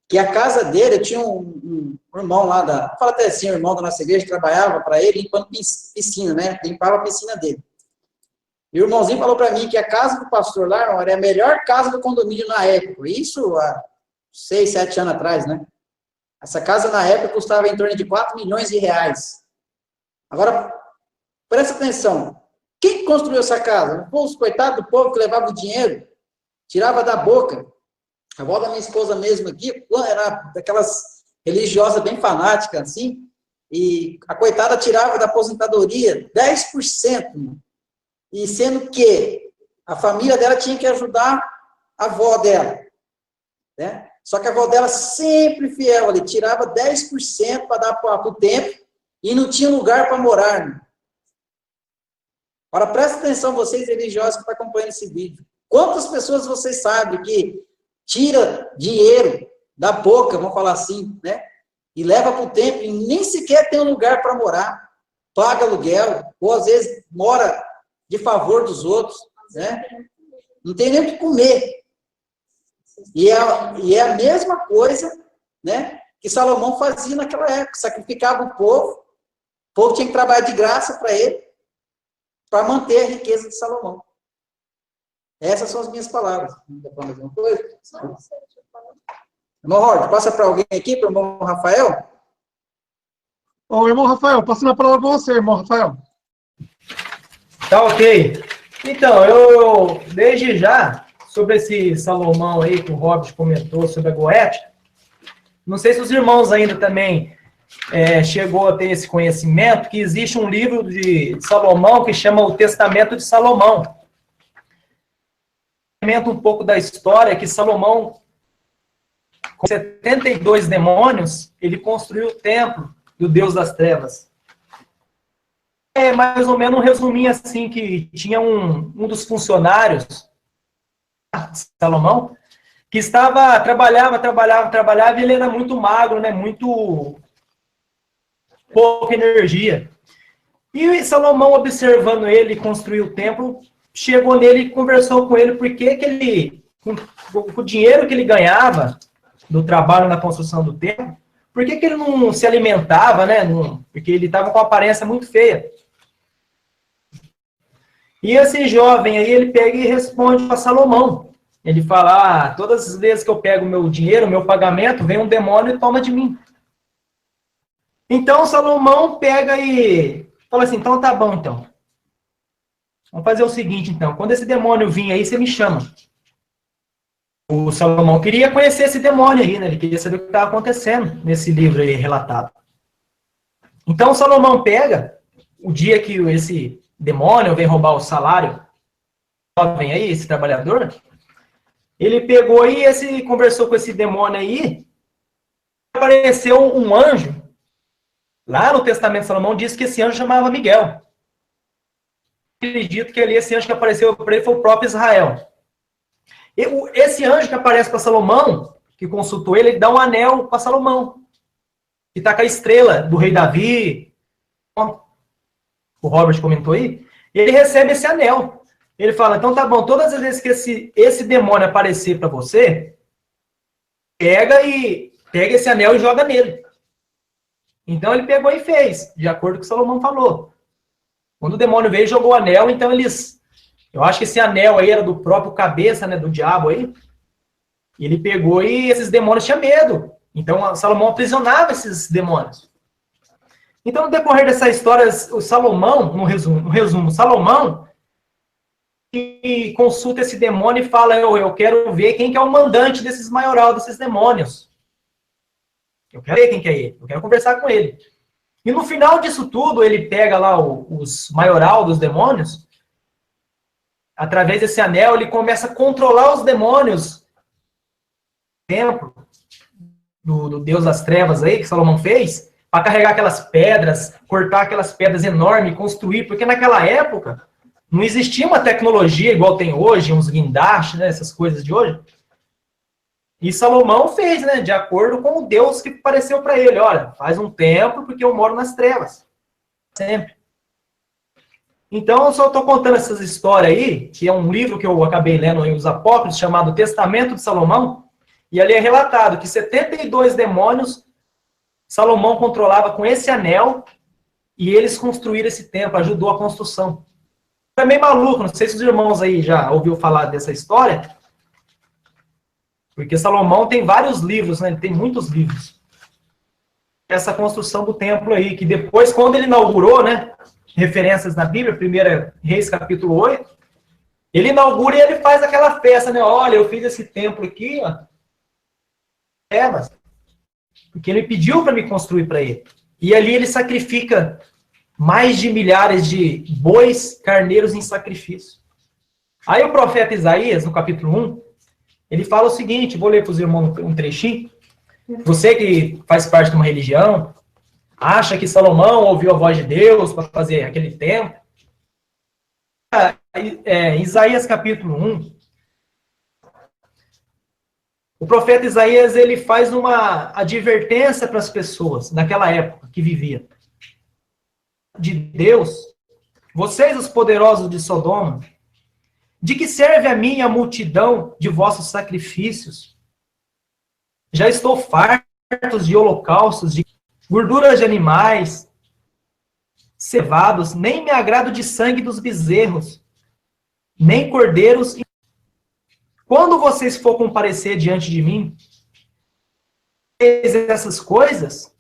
que a casa dele, tinha um irmão lá fala até assim, o irmão da nossa igreja, trabalhava para ele limpando piscina, né? Limpava a piscina dele. E o irmãozinho falou para mim que a casa do pastor lá, irmão, era a melhor casa do condomínio na época. Isso há 6, 7 anos atrás, né? Essa casa, na época, custava em torno de 4 milhões de reais. Agora, presta atenção. Quem construiu essa casa? Os coitados do povo que levava o dinheiro, tirava da boca. A avó da minha esposa mesmo aqui, era daquelas religiosas bem fanáticas, assim, e a coitada tirava da aposentadoria 10%. E sendo que a família dela tinha que ajudar a avó dela, né? Só que a avó dela sempre fiel, ele tirava 10% para dar para o tempo e não tinha lugar para morar. Né? Agora, presta atenção, vocês religiosos que estão acompanhando esse vídeo. Quantas pessoas vocês sabem que tira dinheiro da boca, vamos falar assim, né? E leva para o tempo e nem sequer tem um lugar para morar. Paga aluguel, ou às vezes mora de favor dos outros, né? Não tem nem o que comer. E é a mesma coisa, né, que Salomão fazia naquela época, sacrificava o povo tinha que trabalhar de graça para ele, para manter a riqueza de Salomão. Essas são as minhas palavras. Alguma coisa? Irmão Roger, passa para alguém aqui, para o irmão Rafael? Ô, irmão Rafael, passando a palavra para você, irmão Rafael. Tá ok. Então, eu, desde já, sobre esse Salomão aí que o Robert comentou sobre a goética, não sei se os irmãos ainda também chegou a ter esse conhecimento, que existe um livro de Salomão que chama o Testamento de Salomão. Comenta um pouco da história que Salomão, com 72 demônios, ele construiu o templo do Deus das Trevas. É mais ou menos um resuminho assim, que tinha um dos funcionários de Salomão, que trabalhava, e ele era muito magro, né? Muito pouca energia. E Salomão, observando ele construir o templo, chegou nele e conversou com ele, porque ele, com o dinheiro que ele ganhava do trabalho na construção do templo, por que ele não se alimentava, né? Porque ele estava com uma aparência muito feia. E esse jovem aí, ele pega e responde para Salomão. Ele fala, todas as vezes que eu pego meu dinheiro, meu pagamento, vem um demônio e toma de mim. Então, Salomão pega e fala assim, então tá bom, então. Vamos fazer o seguinte, então. Quando esse demônio vir aí, você me chama. O Salomão queria conhecer esse demônio aí, né? Ele queria saber o que estava acontecendo nesse livro aí relatado. Então, Salomão pega o dia que esse demônio vem roubar o salário, jovem aí, esse trabalhador, ele pegou e conversou com esse demônio aí, apareceu um anjo. Lá no Testamento de Salomão diz que esse anjo chamava Miguel. Acredito que ali esse anjo que apareceu para ele foi o próprio Israel. Esse anjo que aparece para Salomão, que consultou ele dá um anel para Salomão. Que está com a estrela do rei Davi. O Robert comentou aí. E ele recebe esse anel. Ele fala, então tá bom, todas as vezes que esse demônio aparecer para você, pega esse anel e joga nele. Então ele pegou e fez, de acordo com o que Salomão falou. Quando o demônio veio, jogou o anel, então eu acho que esse anel aí era do próprio cabeça, né, do diabo aí. E ele pegou e esses demônios tinham medo. Então Salomão aprisionava esses demônios. Então, no decorrer dessa história, o Salomão, no resumo, Salomão que consulta esse demônio e fala, eu quero ver quem que é o mandante desses maioral, desses demônios. Eu quero ver quem que é ele, eu quero conversar com ele. E no final disso tudo, ele pega lá os maioral dos demônios, através desse anel, ele começa a controlar os demônios do templo, do Deus das Trevas aí, que Salomão fez, para carregar aquelas pedras, cortar aquelas pedras enormes, construir, porque naquela época não existia uma tecnologia igual tem hoje, uns guindastes, né, essas coisas de hoje. E Salomão fez, né, de acordo com o Deus que apareceu para ele. Olha, faz um templo porque eu moro nas trevas. Sempre. Então, eu só estou contando essas histórias aí, que é um livro que eu acabei lendo em Os Apócrifos, chamado Testamento de Salomão, e ali é relatado que 72 demônios Salomão controlava com esse anel, e eles construíram esse templo, ajudou a construção. É meio maluco, não sei se os irmãos aí já ouviram falar dessa história, porque Salomão tem vários livros, né? Ele tem muitos livros. Essa construção do templo aí, que depois, quando ele inaugurou, né? Referências na Bíblia, 1 Reis, capítulo 8, ele inaugura e ele faz aquela festa, né? Olha, eu fiz esse templo aqui, ó. Mas porque ele pediu para me construir para ele. E ali ele sacrifica mais de milhares de bois, carneiros em sacrifício. Aí o profeta Isaías, no capítulo 1, ele fala o seguinte, vou ler para os irmãos um trechinho. Você que faz parte de uma religião, acha que Salomão ouviu a voz de Deus para fazer aquele templo. Isaías capítulo 1, o profeta Isaías ele faz uma advertência para as pessoas naquela época que vivia. De Deus, vocês os poderosos de Sodoma, de que serve a mim a multidão de vossos sacrifícios? Já estou fartos de holocaustos, de gorduras de animais, cevados, nem me agrado de sangue dos bezerros, nem cordeiros. Quando vocês for comparecer diante de mim, essas coisas,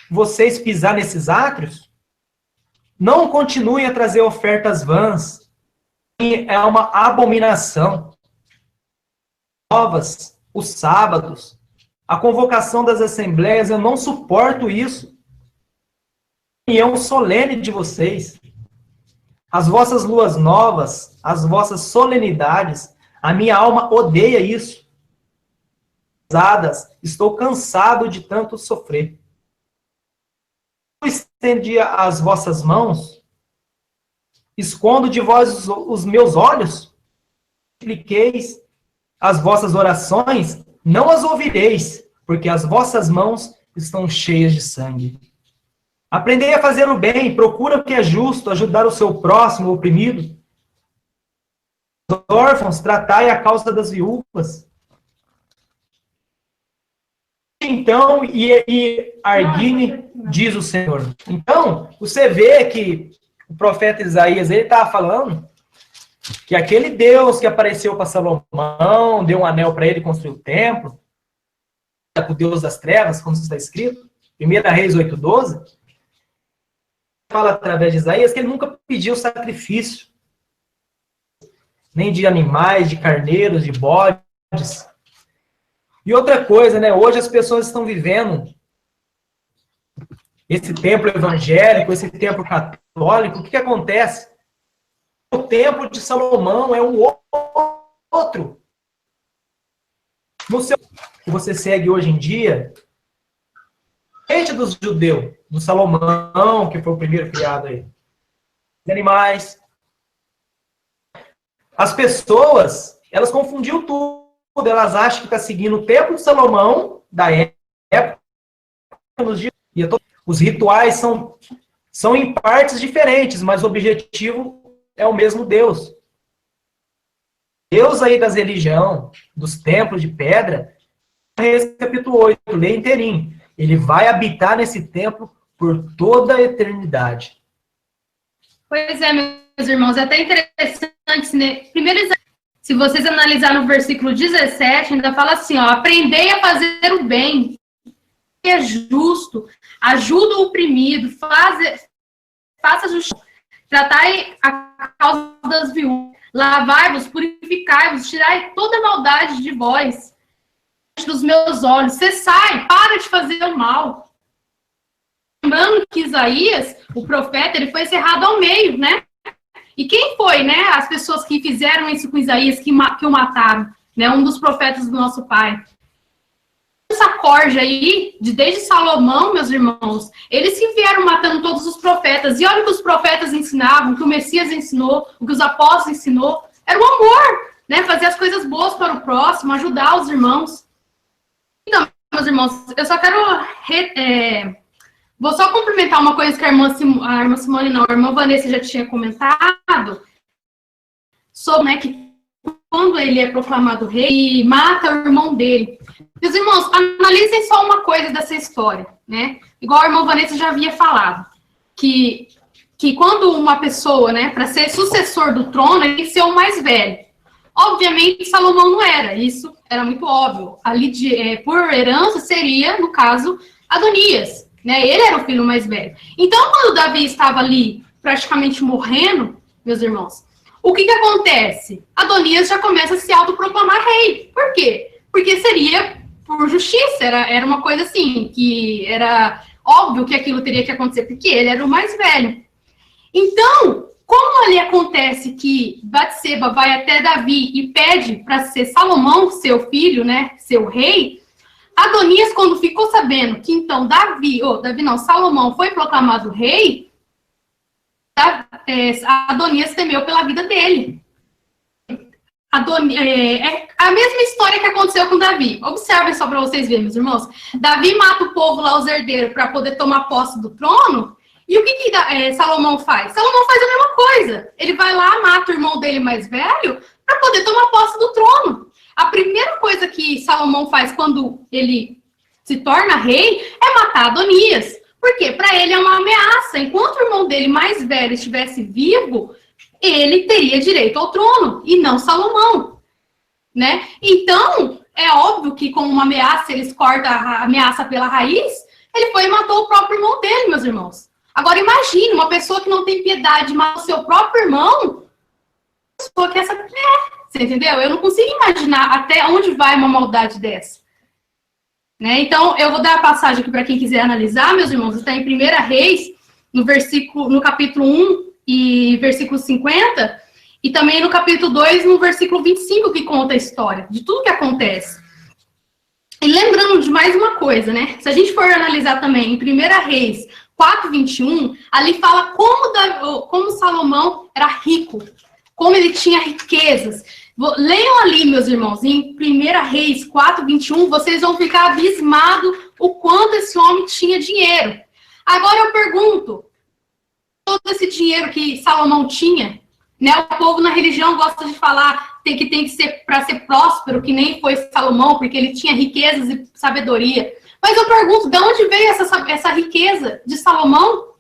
vocês pisar nesses átrios, não continuem a trazer ofertas vãs. É uma abominação. Novas, os sábados, a convocação das assembleias, eu não suporto isso. União solene de vocês. As vossas luas novas, as vossas solenidades, a minha alma odeia isso. Estou cansado de tanto sofrer. Eu estendi as vossas mãos, escondo de vós os meus olhos, supliqueis as vossas orações, não as ouvireis, porque as vossas mãos estão cheias de sangue. Aprendei a fazer o bem, procura o que é justo, ajudar o seu próximo, o oprimido. Os órfãos, tratai a causa das viúvas. Então, e arguine, diz o Senhor. Então, você vê que o profeta Isaías, ele estava falando que aquele Deus que apareceu para Salomão, deu um anel para ele construir o templo, o Deus das trevas, como está escrito, 1 Reis 8:12, fala através de Isaías que ele nunca pediu sacrifício, nem de animais, de carneiros, de bodes. E outra coisa, né? Hoje as pessoas estão vivendo esse templo evangélico, esse templo católico. O que acontece? O templo de Salomão é um outro. No seu que você segue hoje em dia, gente dos judeus, do Salomão, que foi o primeiro criado aí, os animais. As pessoas, elas confundiam tudo. Elas acham que está seguindo o templo de Salomão, da época, e os rituais são em partes diferentes, mas o objetivo é o mesmo Deus. Deus aí das religiões, dos templos de pedra, Reis capítulo 8, lê inteirinho. Ele vai habitar nesse templo por toda a eternidade. Pois é, meus irmãos, é até interessante, né? Primeiro, se vocês analisarem no versículo 17, ainda fala assim, ó, aprendei a fazer o bem, que é justo, ajuda o oprimido, faça justiça, tratai a causa das viúvas, lavai-vos, purificai-vos, tirai toda a maldade de vós, dos meus olhos, cessai, para de fazer o mal. Lembrando que Isaías, o profeta, ele foi encerrado ao meio, né? E quem foi, né, as pessoas que fizeram isso com Isaías, que o mataram, né, um dos profetas do nosso pai. Essa corja aí, desde Salomão, meus irmãos, eles que vieram matando todos os profetas. E olha o que os profetas ensinavam, o que o Messias ensinou, o que os apóstolos ensinou, era o amor, né, fazer as coisas boas para o próximo, ajudar os irmãos. Então, meus irmãos, eu só quero... Vou só complementar uma coisa que a irmã Simone, não, a irmã Vanessa já tinha comentado, sobre, né, que quando ele é proclamado rei, mata o irmão dele. Meus irmãos, analisem só uma coisa dessa história, né? Igual a irmã Vanessa já havia falado, que quando uma pessoa, né, para ser sucessor do trono, ele tem que ser o mais velho. Obviamente, Salomão não era, isso era muito óbvio. Ali, por herança, seria, no caso, Adonias. Né? Ele era o filho mais velho. Então, quando Davi estava ali, praticamente morrendo, meus irmãos, o que acontece? Adonias já começa a se autoproclamar rei. Por quê? Porque seria por justiça, era uma coisa assim, que era óbvio que aquilo teria que acontecer, porque ele era o mais velho. Então, como ali acontece que Batseba vai até Davi e pede para ser Salomão, seu filho, né, seu rei, Adonias, quando ficou sabendo que então Salomão foi proclamado rei, Adonias temeu pela vida dele. É a mesma história que aconteceu com Davi. Observem só para vocês verem, meus irmãos. Davi mata o povo lá, os herdeiros, para poder tomar posse do trono. E o que Salomão faz? Salomão faz a mesma coisa. Ele vai lá, mata o irmão dele mais velho, para poder tomar posse do trono. A primeira coisa que Salomão faz quando ele se torna rei é matar Adonias. Por quê? Para ele é uma ameaça. Enquanto o irmão dele mais velho estivesse vivo, ele teria direito ao trono, e não Salomão. Né? Então, é óbvio que com uma ameaça, eles cortam a ameaça pela raiz, ele foi e matou o próprio irmão dele, meus irmãos. Agora imagine, uma pessoa que não tem piedade mata o seu próprio irmão, pessoa que essa... Você entendeu? Eu não consigo imaginar até onde vai uma maldade dessa. Né? Então, eu vou dar a passagem aqui para quem quiser analisar, meus irmãos. Está em 1 Reis, no capítulo 1 e versículo 50, e também no capítulo 2, no versículo 25, que conta a história de tudo que acontece. E lembrando de mais uma coisa, né? Se a gente for analisar também em 1 Reis 4:21, ali fala como Salomão era rico, como ele tinha riquezas. Leiam ali, meus irmãos, em 1 Reis 4:21, vocês vão ficar abismados o quanto esse homem tinha dinheiro. Agora eu pergunto, todo esse dinheiro que Salomão tinha, né? O povo na religião gosta de falar tem que ser para ser próspero, que nem foi Salomão, porque ele tinha riquezas e sabedoria. Mas eu pergunto, de onde veio essa riqueza de Salomão?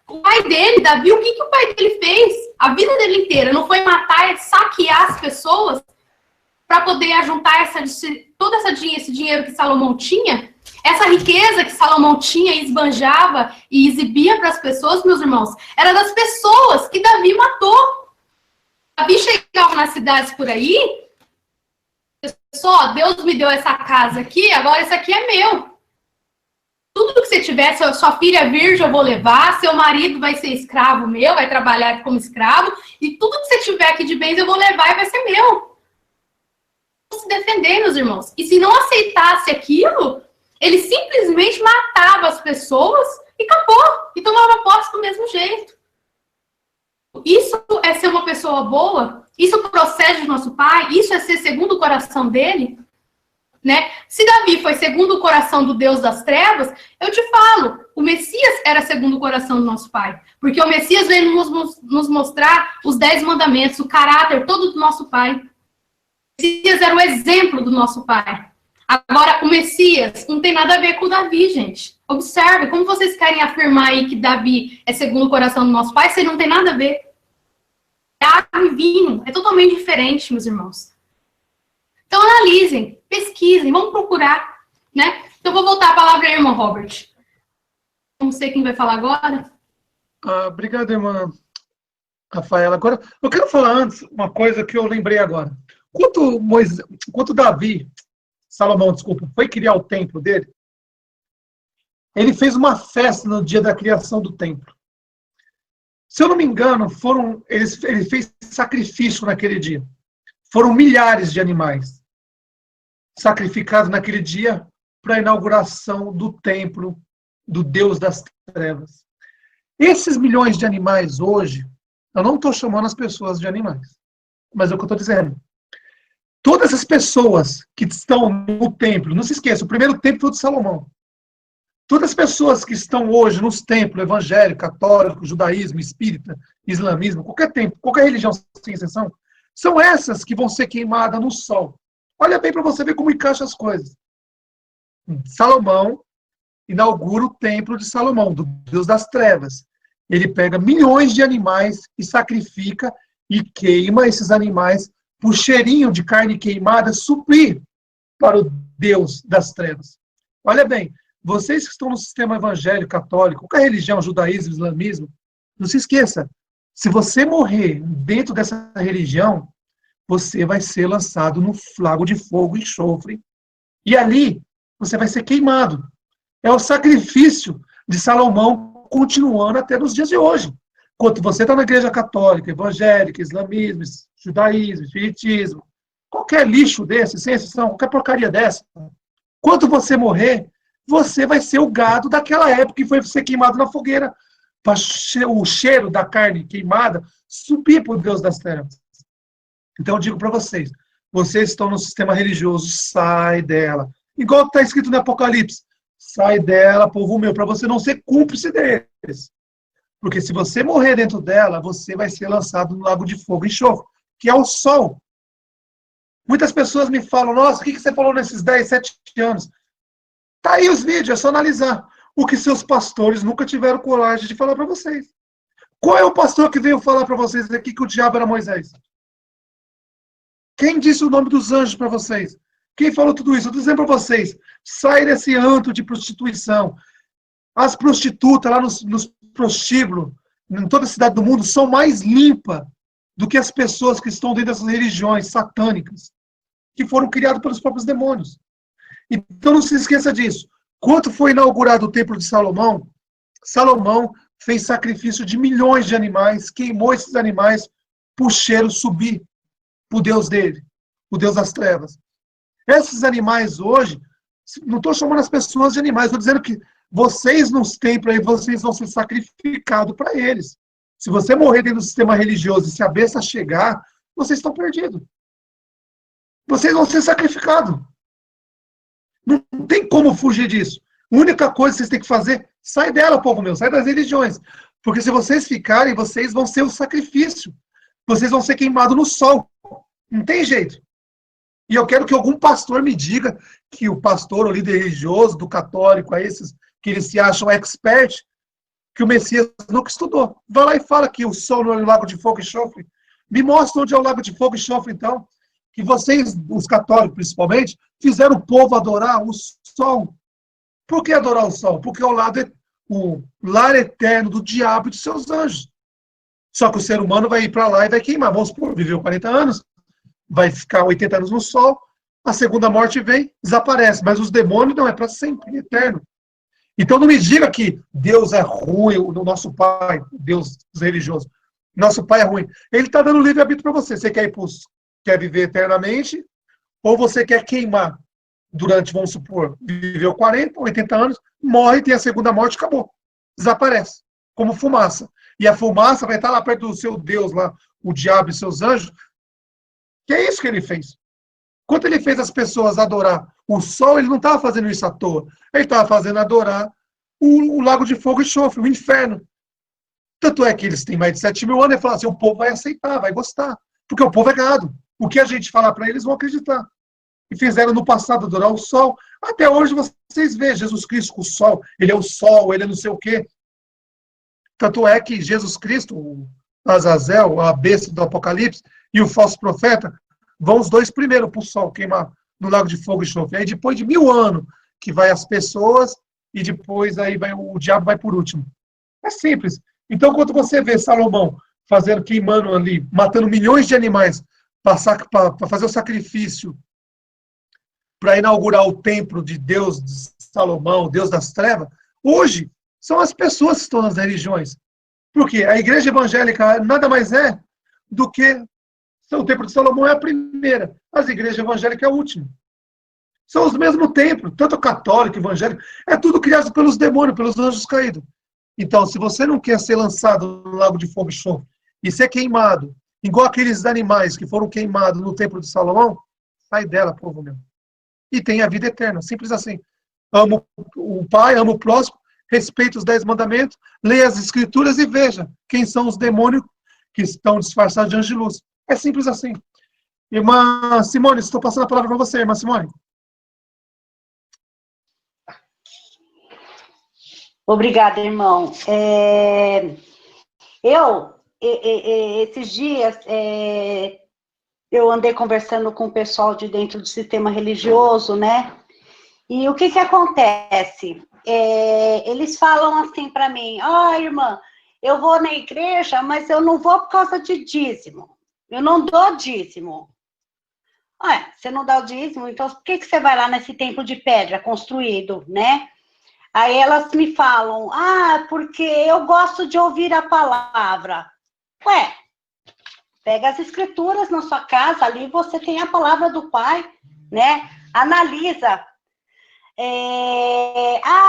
O pai dele, Davi, o que o pai dele fez? A vida dele inteira não foi matar e saquear as pessoas para poder ajuntar esse dinheiro que Salomão tinha? Essa riqueza que Salomão tinha e esbanjava e exibia para as pessoas, meus irmãos, era das pessoas que Davi matou. Davi chegava nas cidades por aí, só Deus me deu essa casa aqui, agora esse aqui é meu. Tudo que você tiver, sua filha virgem eu vou levar, seu marido vai ser escravo meu, vai trabalhar como escravo, e tudo que você tiver aqui de bens eu vou levar e vai ser meu. Se defender, meus irmãos. E se não aceitasse aquilo, ele simplesmente matava as pessoas e acabou. E tomava posse do mesmo jeito. Isso é ser uma pessoa boa? Isso procede do nosso pai? Isso é ser segundo o coração dele? Né? Se Davi foi segundo o coração do Deus das trevas, eu te falo, o Messias era segundo o coração do nosso pai. Porque o Messias veio nos mostrar os 10 mandamentos, o caráter todo do nosso pai. O Messias era o exemplo do nosso pai. Agora, o Messias não tem nada a ver com o Davi, gente. Observe, como vocês querem afirmar aí que Davi é segundo o coração do nosso pai, se ele não tem nada a ver. É água e vinho, é totalmente diferente, meus irmãos. Então, analisem, pesquisem, vamos procurar, né? Então, eu vou voltar a palavra aí, irmão Robert. Não sei quem vai falar agora. Obrigado, irmã Rafaela. Agora, eu quero falar antes uma coisa que eu lembrei agora. Quando Salomão, foi criar o templo dele, ele fez uma festa no dia da criação do templo. Se eu não me engano, ele fez sacrifício naquele dia. Foram milhares de animais sacrificados naquele dia para a inauguração do templo do Deus das Trevas. Esses milhões de animais hoje, eu não estou chamando as pessoas de animais, mas é o que eu estou dizendo. Todas as pessoas que estão no templo, não se esqueça, o primeiro templo foi de Salomão. Todas as pessoas que estão hoje nos templos evangélico, católico, judaísmo, espírita, islamismo, qualquer templo, qualquer religião sem exceção, são essas que vão ser queimadas no sol. Olha bem para você ver como encaixa as coisas. Salomão inaugura o templo de Salomão, do Deus das Trevas. Ele pega milhões de animais e sacrifica e queima esses animais por cheirinho de carne queimada suprir para o Deus das Trevas. Olha bem, vocês que estão no sistema evangélico, católico, qualquer religião, judaísmo, islamismo, não se esqueça, se você morrer dentro dessa religião, você vai ser lançado no lago de fogo e enxofre, e ali você vai ser queimado. É o sacrifício de Salomão continuando até nos dias de hoje. Enquanto você está na igreja católica, evangélica, islamismo, judaísmo, espiritismo, qualquer lixo desse, sem exceção, qualquer porcaria dessa, quando você morrer, você vai ser o gado daquela época que foi ser queimado na fogueira, para o cheiro da carne queimada subir para o Deus das Trevas. Então eu digo para vocês, vocês estão no sistema religioso, sai dela. Igual está escrito no Apocalipse, sai dela, povo meu, para você não ser cúmplice deles. Porque se você morrer dentro dela, você vai ser lançado no lago de fogo e enxofre, que é o sol. Muitas pessoas me falam, nossa, o que você falou nesses 10, 7 anos? Tá aí os vídeos, é só analisar. O que seus pastores nunca tiveram coragem de falar para vocês. Qual é o pastor que veio falar para vocês aqui que o diabo era Moisés? Quem disse o nome dos anjos para vocês? Quem falou tudo isso? Eu estou dizendo para vocês, sai desse antro de prostituição. As prostitutas lá nos prostíbulos, em toda a cidade do mundo, são mais limpas do que as pessoas que estão dentro dessas religiões satânicas, que foram criadas pelos próprios demônios. Então não se esqueça disso. Quando foi inaugurado o Templo de Salomão, Salomão fez sacrifício de milhões de animais, queimou esses animais para o cheiro subir para o Deus dele, o Deus das trevas. Esses animais hoje, não estou chamando as pessoas de animais, estou dizendo que vocês nos templos aí, vocês vão ser sacrificados para eles. Se você morrer dentro do sistema religioso e se a besta chegar, vocês estão perdidos. Vocês vão ser sacrificados. Não tem como fugir disso. A única coisa que vocês têm que fazer, sai dela, povo meu, sai das religiões. Porque se vocês ficarem, vocês vão ser o sacrifício. Vocês vão ser queimados no sol. Não tem jeito. E eu quero que algum pastor me diga que o pastor, o líder religioso, do católico, a esses que eles se acham expert, que o Messias nunca estudou. Vai lá e fala que o sol não é o lago de fogo e enxofre. Me mostra onde é o lago de fogo e enxofre, então. Que vocês, os católicos principalmente, fizeram o povo adorar o sol. Por que adorar o sol? Porque é o lar eterno do diabo e de seus anjos. Só que o ser humano vai ir para lá e vai queimar. Vamos supor, viveu 40 anos, vai ficar 80 anos no sol, a segunda morte vem, desaparece. Mas os demônios não é para sempre, é eterno. Então não me diga que Deus é ruim, o nosso pai, Deus religioso. Nosso pai é ruim. Ele está dando livre-arbítrio para você. Você quer viver eternamente, ou você quer queimar durante, vamos supor, viveu 40, 80 anos, morre, tem a segunda morte, acabou. Desaparece, como fumaça. E a fumaça vai estar lá perto do seu Deus, lá, o diabo e seus anjos. Que é isso que ele fez. Quando ele fez as pessoas adorar o sol, ele não estava fazendo isso à toa. Ele estava fazendo adorar o lago de fogo e enxofre, o inferno. Tanto é que eles têm mais de 7.000 anos e falam assim, o povo vai aceitar, vai gostar. Porque o povo é gado. O que a gente falar para eles, vão acreditar. E fizeram no passado adorar o sol. Até hoje vocês veem Jesus Cristo com o sol. Ele é o sol, ele é não sei o quê. Tanto é que Jesus Cristo, o Azazel, a besta do Apocalipse, e o falso profeta, vão os dois primeiro para o sol queimar no lago de fogo e enxofre. Aí depois de 1000 anos, que vai as pessoas, e depois aí o diabo vai por último. É simples. Então, quando você vê Salomão fazendo, queimando ali, matando milhões de animais para fazer o sacrifício, para inaugurar o templo de Deus de Salomão, Deus das trevas, hoje são as pessoas que estão nas religiões. Por quê? A igreja evangélica nada mais é do que o templo de Salomão é a primeira, as igrejas evangélicas é a última. São os mesmos templos, tanto católico, evangélico, é tudo criado pelos demônios, pelos anjos caídos. Então, se você não quer ser lançado no lago de fogo e enxofre e ser queimado, igual aqueles animais que foram queimados no templo de Salomão, sai dela, povo meu. E tem a vida eterna, simples assim. Amo o Pai, amo o próximo, respeite os 10 mandamentos, leia as escrituras e veja quem são os demônios que estão disfarçados de anjos de luz. É simples assim. Irmã Simone, estou passando a palavra para você, irmã Simone. Obrigada, irmão. Esses dias, eu andei conversando com o pessoal de dentro do sistema religioso, né? E o que acontece? Eles falam assim para mim, irmã, eu vou na igreja, mas eu não vou por causa de dízimo. Eu não dou dízimo. Você não dá o dízimo, então por que você vai lá nesse templo de pedra construído, né? Aí elas me falam, porque eu gosto de ouvir a palavra. Pega as escrituras na sua casa, ali você tem a palavra do Pai, né? Analisa.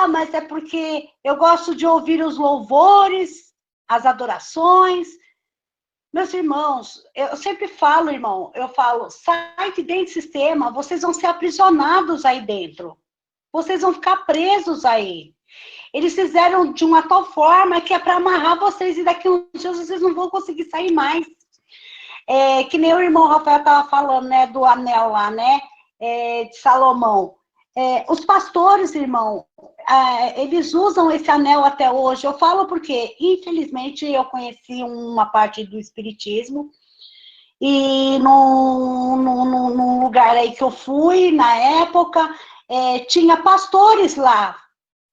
Mas é porque eu gosto de ouvir os louvores, as adorações. Meus irmãos, eu sempre falo, irmão, sai de dentro do sistema, vocês vão ser aprisionados aí dentro. Vocês vão ficar presos aí. Eles fizeram de uma tal forma que é para amarrar vocês e daqui a uns dias vocês não vão conseguir sair mais. Que nem o irmão Rafael estava falando, né, do anel lá, né, de Salomão. Os pastores, irmão, eles usam esse anel até hoje. Eu falo porque, infelizmente, eu conheci uma parte do espiritismo e num lugar aí que eu fui, na época, tinha pastores lá,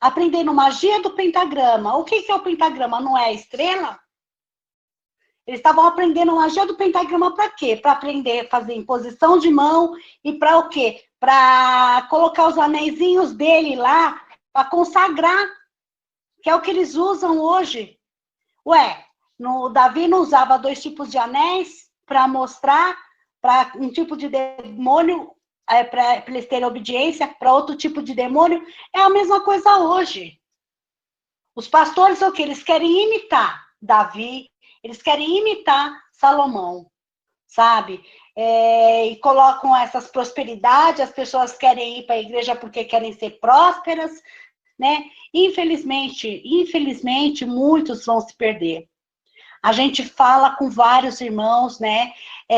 aprendendo magia do pentagrama. O que é o pentagrama? Não é a estrela? Eles estavam aprendendo magia do pentagrama para quê? Para aprender a fazer imposição de mão e para o quê? para colocar os anéisinhos dele lá, para consagrar, que é o que eles usam hoje. Ué, Davi não usava 2 tipos de anéis para mostrar para um tipo de demônio, para eles terem obediência, para outro tipo de demônio? É a mesma coisa hoje. Os pastores, o que? Eles querem imitar Davi, eles querem imitar Salomão, sabe? E colocam essas prosperidades, as pessoas querem ir para a igreja porque querem ser prósperas, né? Infelizmente, muitos vão se perder. A gente fala com vários irmãos, né?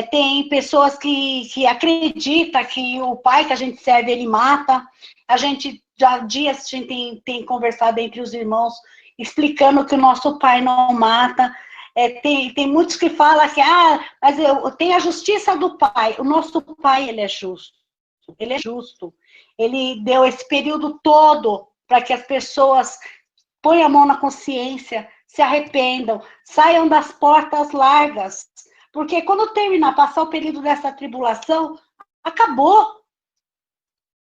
Tem pessoas que acreditam que o pai que a gente serve, ele mata. A gente, já há dias, a gente tem conversado entre os irmãos, explicando que o nosso pai não mata. Tem muitos que falam que, mas eu tenho a justiça do pai. O nosso pai, ele é justo. Ele é justo. Ele deu esse período todo para que as pessoas ponham a mão na consciência, se arrependam, saiam das portas largas. Porque quando terminar, passar o período dessa tribulação, acabou.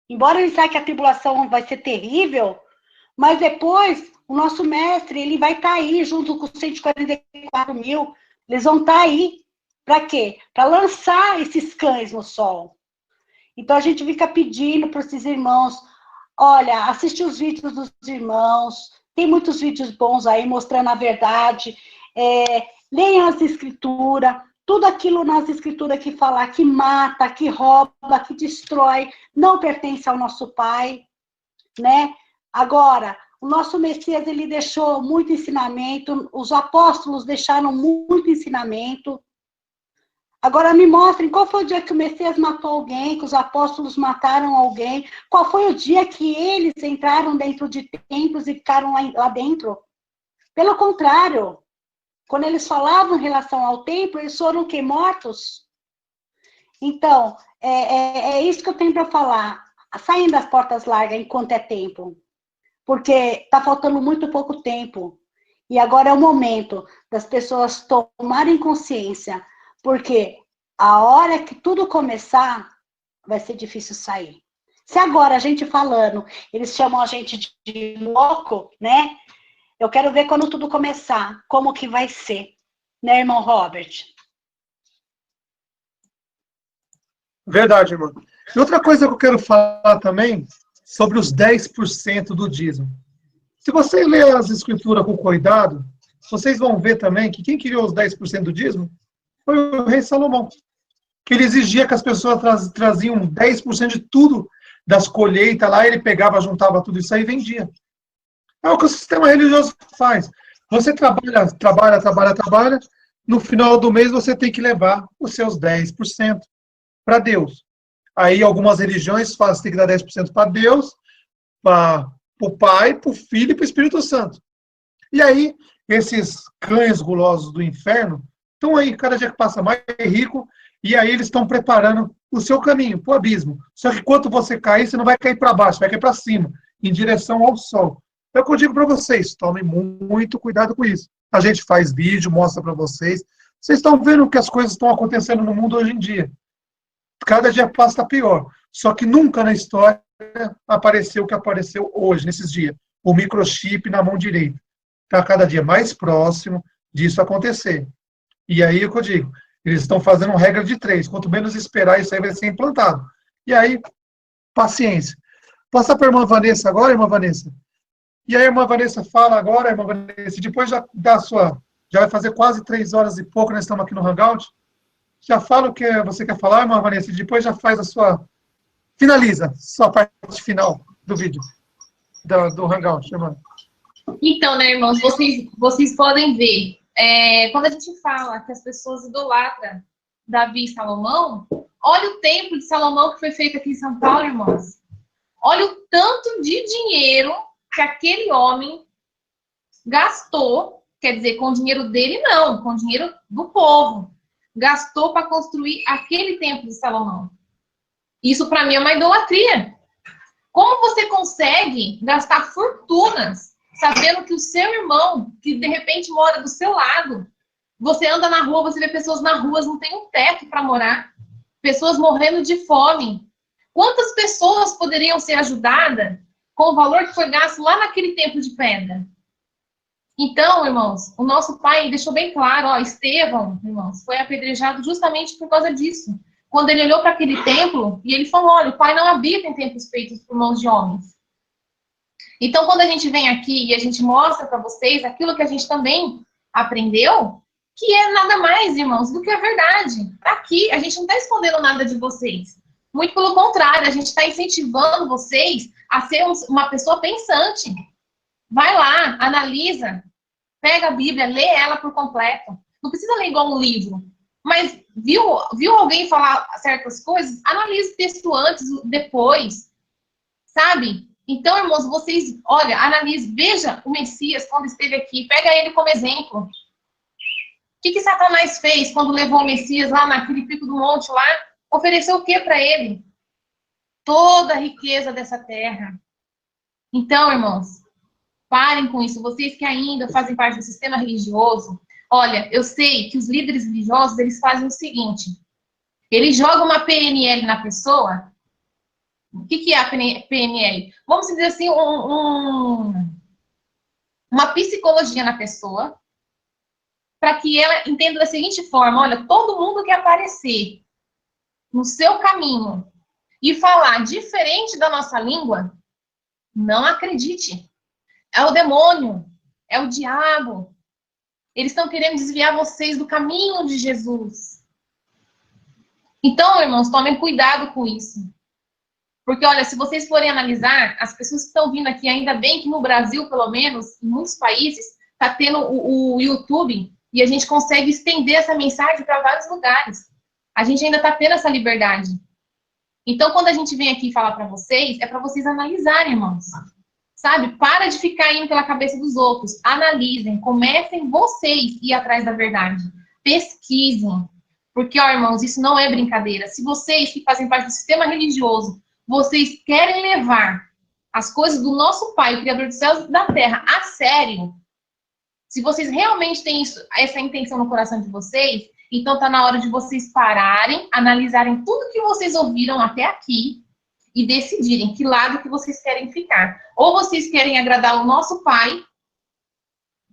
Embora ele saiba que a tribulação vai ser terrível, mas depois o nosso mestre, ele vai estar aí junto com os 144 mil. Eles vão estar aí. Para quê? Para lançar esses cães no sol. Então a gente fica pedindo para esses irmãos, olha, assiste os vídeos dos irmãos, tem muitos vídeos bons aí mostrando a verdade, leiam as escrituras, tudo aquilo nas escrituras que fala que mata, que rouba, que destrói, não pertence ao nosso Pai, né? Agora, o nosso Messias, ele deixou muito ensinamento, os apóstolos deixaram muito ensinamento. Agora me mostrem qual foi o dia que o Messias matou alguém, que os apóstolos mataram alguém, qual foi o dia que eles entraram dentro de templos e ficaram lá dentro. Pelo contrário, quando eles falavam em relação ao templo, eles foram que mortos. Então, é isso que eu tenho para falar. Saem das portas largas enquanto é tempo, porque está faltando muito pouco tempo. E agora é o momento das pessoas tomarem consciência. Porque a hora que tudo começar, vai ser difícil sair. Se agora a gente falando, eles chamam a gente de louco, né? Eu quero ver quando tudo começar, como que vai ser. Né, irmão Robert? Verdade, irmão. E outra coisa que eu quero falar também, sobre os 10% do dízimo. Se você ler as escrituras com cuidado, vocês vão ver também que quem criou os 10% do dízimo foi o rei Salomão, que ele exigia que as pessoas traziam 10% de tudo das colheitas lá, ele pegava, juntava tudo isso aí e vendia. É o que o sistema religioso faz. Você trabalha, no final do mês você tem que levar os seus 10% para Deus. Aí algumas religiões fazem, tem que dar 10% para Deus, para o Pai, para o Filho e para o Espírito Santo. E aí, esses cães gulosos do inferno estão aí, cada dia que passa mais rico, e aí eles estão preparando o seu caminho para o abismo. Só que quando você cair, você não vai cair para baixo, vai cair para cima, em direção ao sol. É o que eu digo para vocês, tomem muito cuidado com isso. A gente faz vídeo, mostra para vocês. Vocês estão vendo que as coisas estão acontecendo no mundo hoje em dia. Cada dia passa está pior. Só que nunca na história apareceu o que apareceu hoje, nesses dias. O microchip na mão direita. Está cada dia mais próximo disso acontecer. E aí é o que eu digo, eles estão fazendo regra de 3. Quanto menos esperar, isso aí vai ser implantado. E aí, paciência. Passar para a irmã Vanessa agora, irmã Vanessa. E aí a irmã Vanessa fala agora, irmã Vanessa, depois já dá já vai fazer quase 3 horas e pouco, nós estamos aqui no Hangout. Já fala o que você quer falar, irmã Vanessa, e depois já faz finaliza sua parte final do vídeo, do Hangout, irmã. Então, né, irmãos, vocês podem ver, quando a gente fala que as pessoas idolatram Davi e Salomão, olha o templo de Salomão que foi feito aqui em São Paulo, irmãos. Olha o tanto de dinheiro que aquele homem gastou, quer dizer, com o dinheiro dele não, com o dinheiro do povo, gastou para construir aquele templo de Salomão. Isso para mim é uma idolatria. Como você consegue gastar fortunas sabendo que o seu irmão, que de repente mora do seu lado, você anda na rua, você vê pessoas na rua, não tem um teto para morar, pessoas morrendo de fome, Quantas pessoas poderiam ser ajudadas com o valor que foi gasto lá naquele templo de pedra? Então, irmãos, o nosso pai deixou bem claro, ó, Estevão, irmãos, foi apedrejado justamente por causa disso. Quando ele olhou para aquele templo, e ele falou, olha, o pai não habita em templos feitos por mãos de homens. Então, quando a gente vem aqui e a gente mostra para vocês aquilo que a gente também aprendeu, que é nada mais, irmãos, do que a verdade. Aqui, a gente não está escondendo nada de vocês. Muito pelo contrário, a gente está incentivando vocês a ser uma pessoa pensante. Vai lá, analisa, pega a Bíblia, lê ela por completo. Não precisa ler igual um livro. Mas viu alguém falar certas coisas? Analise o texto antes, depois. Sabe? Então, irmãos, vocês, olha, analise, veja o Messias quando esteve aqui. Pega ele como exemplo. O que Satanás fez quando levou o Messias lá naquele pico do monte lá? Ofereceu o que para ele? Toda a riqueza dessa terra. Então, irmãos, parem com isso. Vocês que ainda fazem parte do sistema religioso, olha, eu sei que os líderes religiosos, eles fazem o seguinte. Eles jogam uma PNL na pessoa. O que é a PNL? Vamos dizer assim, uma psicologia na pessoa, para que ela entenda da seguinte forma, olha, todo mundo quer aparecer no seu caminho e falar diferente da nossa língua, não acredite. É o demônio, é o diabo. Eles estão querendo desviar vocês do caminho de Jesus. Então, irmãos, tomem cuidado com isso. Porque, olha, se vocês forem analisar, as pessoas que estão vindo aqui, ainda bem que no Brasil, pelo menos, em muitos países, está tendo o YouTube e a gente consegue estender essa mensagem para vários lugares. A gente ainda está tendo essa liberdade. Então, quando a gente vem aqui falar para vocês, é para vocês analisarem, irmãos. Sabe? Para de ficar indo pela cabeça dos outros. Analisem, comecem vocês a ir atrás da verdade. Pesquisem. Porque, ó, irmãos, isso não é brincadeira. Se vocês que fazem parte do sistema religioso, vocês querem levar as coisas do nosso Pai, o Criador dos céus e da terra, a sério, se vocês realmente têm essa intenção no coração de vocês, então tá na hora de vocês pararem, analisarem tudo que vocês ouviram até aqui e decidirem que lado que vocês querem ficar. Ou vocês querem agradar o nosso Pai,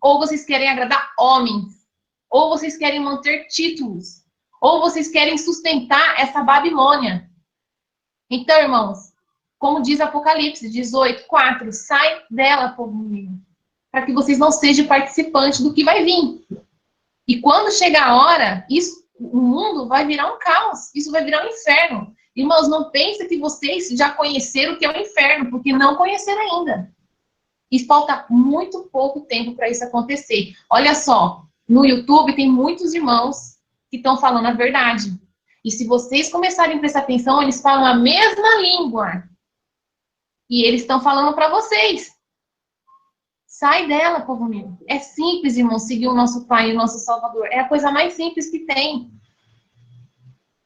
ou vocês querem agradar homens, ou vocês querem manter títulos, ou vocês querem sustentar essa Babilônia. Então, irmãos, como diz Apocalipse 18:4, sai dela, povo meu, para que vocês não sejam participantes do que vai vir. E quando chegar a hora, o mundo vai virar um caos, isso vai virar um inferno. Irmãos, não pensem que vocês já conheceram o que é o inferno, porque não conheceram ainda. E falta muito pouco tempo para isso acontecer. Olha só, no YouTube tem muitos irmãos que estão falando a verdade. E se vocês começarem a prestar atenção, eles falam a mesma língua. E eles estão falando para vocês. Sai dela, povo meu. É simples, irmão, seguir o nosso Pai e o nosso Salvador. É a coisa mais simples que tem.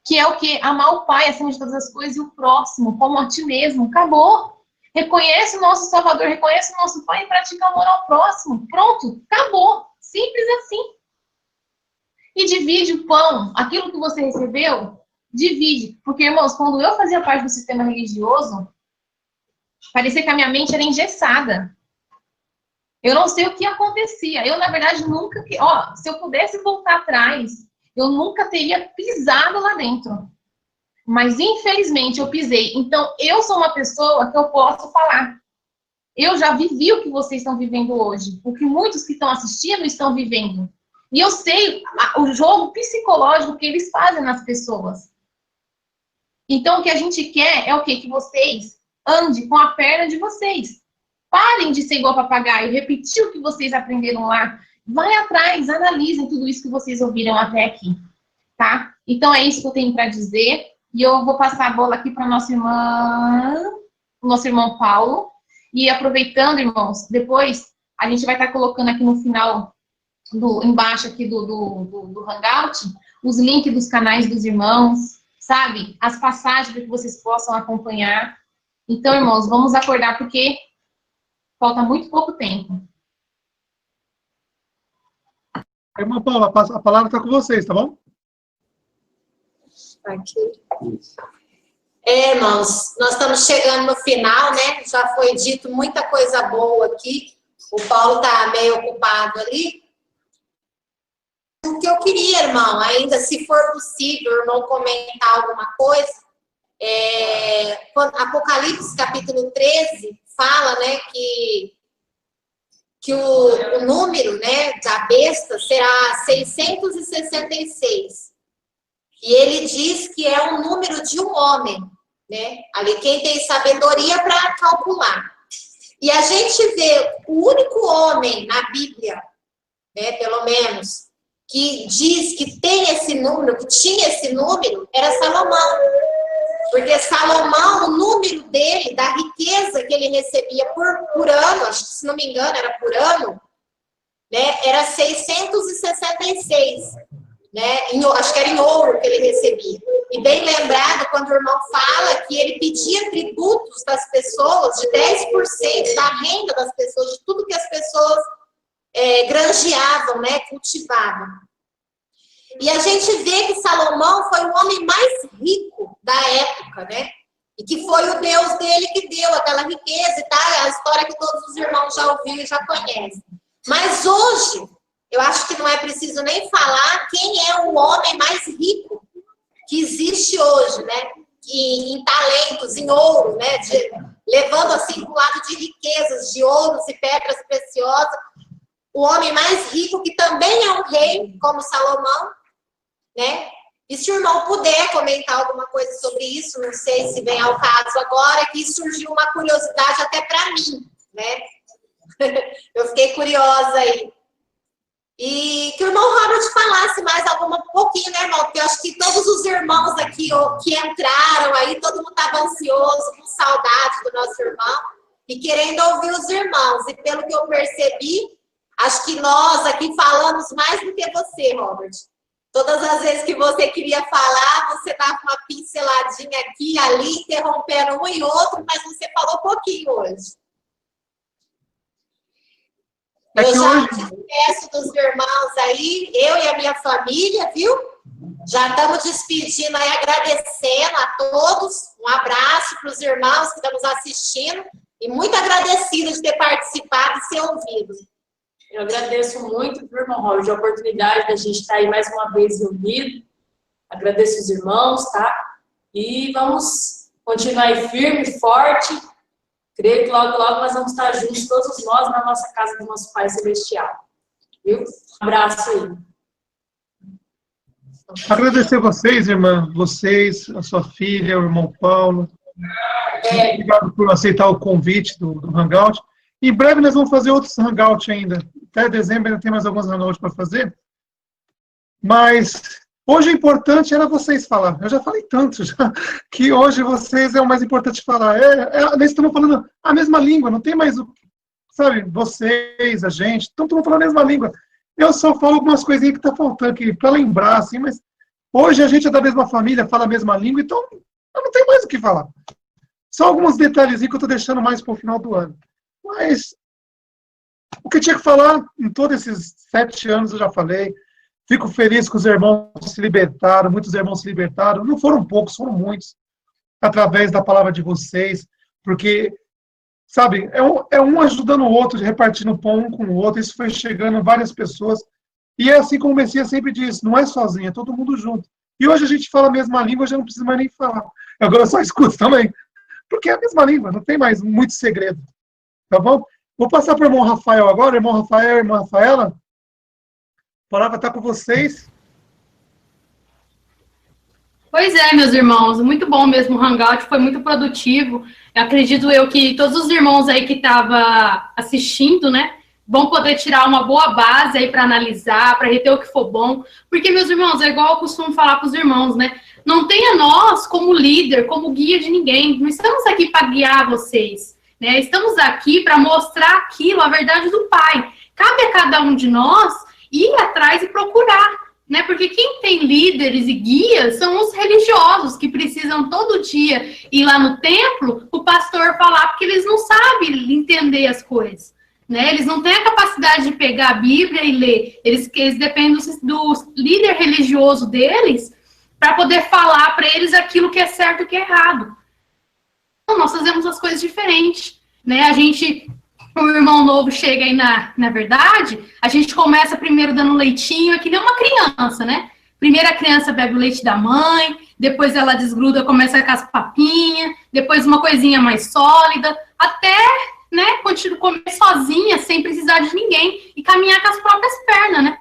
Que é o quê? Amar o Pai acima de todas as coisas e o próximo, como a ti mesmo. Acabou. Reconhece o nosso Salvador, reconhece o nosso Pai e pratica amor ao próximo. Pronto, acabou. Simples assim. E divide o pão, aquilo que você recebeu, divide. Porque, irmãos, quando eu fazia parte do sistema religioso, parecia que a minha mente era engessada. Eu não sei o que acontecia. Eu, na verdade, nunca... se eu pudesse voltar atrás, eu nunca teria pisado lá dentro. Mas, infelizmente, eu pisei. Então, eu sou uma pessoa que eu posso falar. Eu já vivi o que vocês estão vivendo hoje. O que muitos que estão assistindo estão vivendo. E eu sei o jogo psicológico que eles fazem nas pessoas. Então, o que a gente quer é o quê? Que vocês andem com a perna de vocês. Parem de ser igual papagaio, repetir o que vocês aprenderam lá. Vai atrás, analisem tudo isso que vocês ouviram até aqui. Tá? Então, é isso que eu tenho para dizer. E eu vou passar a bola aqui para nosso irmão Paulo. E aproveitando, irmãos, depois a gente vai estar colocando aqui no final... embaixo aqui do Hangout, os links dos canais dos irmãos, sabe? As passagens para que vocês possam acompanhar. Então, irmãos, vamos acordar porque falta muito pouco tempo. Irmã Paula, a palavra está com vocês, tá bom? Aqui. Irmãos, nós estamos chegando no final, né? Já foi dito muita coisa boa aqui. O Paulo está meio ocupado ali. O que eu queria, irmão, ainda se for possível, irmão, comentar alguma coisa, Apocalipse capítulo 13 fala, né, que o número, né, da besta será 666. E ele diz que é um número de um homem, né? Ali quem tem sabedoria para calcular. E a gente vê o único homem na Bíblia, né, pelo menos, que diz que tem esse número, que tinha esse número, era Salomão. Porque Salomão, o número dele, da riqueza que ele recebia por ano, acho que se não me engano era por ano, né, era 666. Né? Acho que era em ouro que ele recebia. E bem lembrado, quando o irmão fala que ele pedia tributos das pessoas, de 10% da renda das pessoas, de tudo que as pessoas granjeavam, né, cultivavam. E a gente vê que Salomão foi o homem mais rico da época, né? E que foi o Deus dele que deu aquela riqueza e tal, a história que todos os irmãos já ouviram e já conhecem. Mas hoje, eu acho que não é preciso nem falar quem é o homem mais rico que existe hoje, né? Em talentos, em ouro, né? Levando assim para o lado de riquezas, de ouros e pedras preciosas. O homem mais rico, que também é um rei, como Salomão, né? E se o irmão puder comentar alguma coisa sobre isso, não sei se vem ao caso agora, que surgiu uma curiosidade até para mim, né? Eu fiquei curiosa aí. E que o irmão Robert falasse mais um pouquinho, né, irmão? Porque eu acho que todos os irmãos aqui que entraram aí, todo mundo estava ansioso, com saudade do nosso irmão, e querendo ouvir os irmãos. E pelo que eu percebi, acho que nós aqui falamos mais do que você, Robert. Todas as vezes que você queria falar, você dava uma pinceladinha aqui e ali, interrompendo um e outro, mas você falou pouquinho hoje. Eu já me despeço dos irmãos aí, eu e a minha família, viu? Já estamos despedindo aí, agradecendo a todos. Um abraço para os irmãos que estão nos assistindo. E muito agradecida de ter participado e ser ouvido. Eu agradeço muito, irmão Robert, a oportunidade da gente estar aí mais uma vez reunido. Agradeço os irmãos, tá? E vamos continuar aí firme, forte. Creio que logo, logo nós vamos estar juntos, todos nós, na nossa casa do nosso Pai Celestial. Viu? Um abraço aí. Agradecer vocês, irmã, vocês, a sua filha, o irmão Paulo. Obrigado por aceitar o convite do Hangout. Em breve nós vamos fazer outros Hangout ainda. Até dezembro ainda tem mais alguns Hangout para fazer. Mas hoje o importante era vocês falar. Eu já falei tanto já, que hoje vocês é o mais importante falar. Nós estamos falando a mesma língua, não tem mais o... Sabe, vocês, a gente, estamos falando a mesma língua. Eu só falo algumas coisinhas que está faltando aqui, para lembrar, assim, mas hoje a gente é da mesma família, fala a mesma língua, então eu não tenho mais o que falar. Só alguns detalhezinhos que eu estou deixando mais para o final do ano. Mas o que eu tinha que falar em todos esses 7 anos eu já falei. Fico feliz que os irmãos se libertaram, muitos irmãos se libertaram. Não foram poucos, foram muitos. Através da palavra de vocês. Porque, sabe, é um ajudando o outro, repartindo o pão um com o outro. Isso foi chegando a várias pessoas. E é assim como o Messias sempre diz, não é sozinho, é todo mundo junto. E hoje a gente fala a mesma língua, eu já não preciso mais nem falar. Agora eu só escuto também. Porque é a mesma língua, não tem mais muito segredo. Tá bom? Vou passar para o irmão Rafael agora. Irmão Rafael, irmã Rafaela. A palavra está com vocês. Pois é, meus irmãos. Muito bom mesmo o Hangout. Foi muito produtivo. Eu acredito que todos os irmãos aí que estavam assistindo, né, vão poder tirar uma boa base aí para analisar, para reter o que for bom. Porque, meus irmãos, é igual eu costumo falar para os irmãos, né? Não tenha nós como líder, como guia de ninguém. Não estamos aqui para guiar vocês. Né? Estamos aqui para mostrar aquilo, a verdade do Pai. Cabe a cada um de nós ir atrás e procurar, né? Porque quem tem líderes e guias são os religiosos, que precisam todo dia ir lá no templo, o pastor falar, porque eles não sabem entender as coisas, né? Eles não têm a capacidade de pegar a Bíblia e ler, eles dependem do líder religioso deles para poder falar para eles aquilo que é certo e o que é errado. Então, nós fazemos as coisas diferentes, né? O irmão novo chega aí na verdade, a gente começa primeiro dando leitinho, é que nem uma criança, né? Primeiro a criança bebe o leite da mãe, depois ela desgruda, começa com as papinhas, depois uma coisinha mais sólida, até, né, continuar comer sozinha, sem precisar de ninguém, e caminhar com as próprias pernas, né?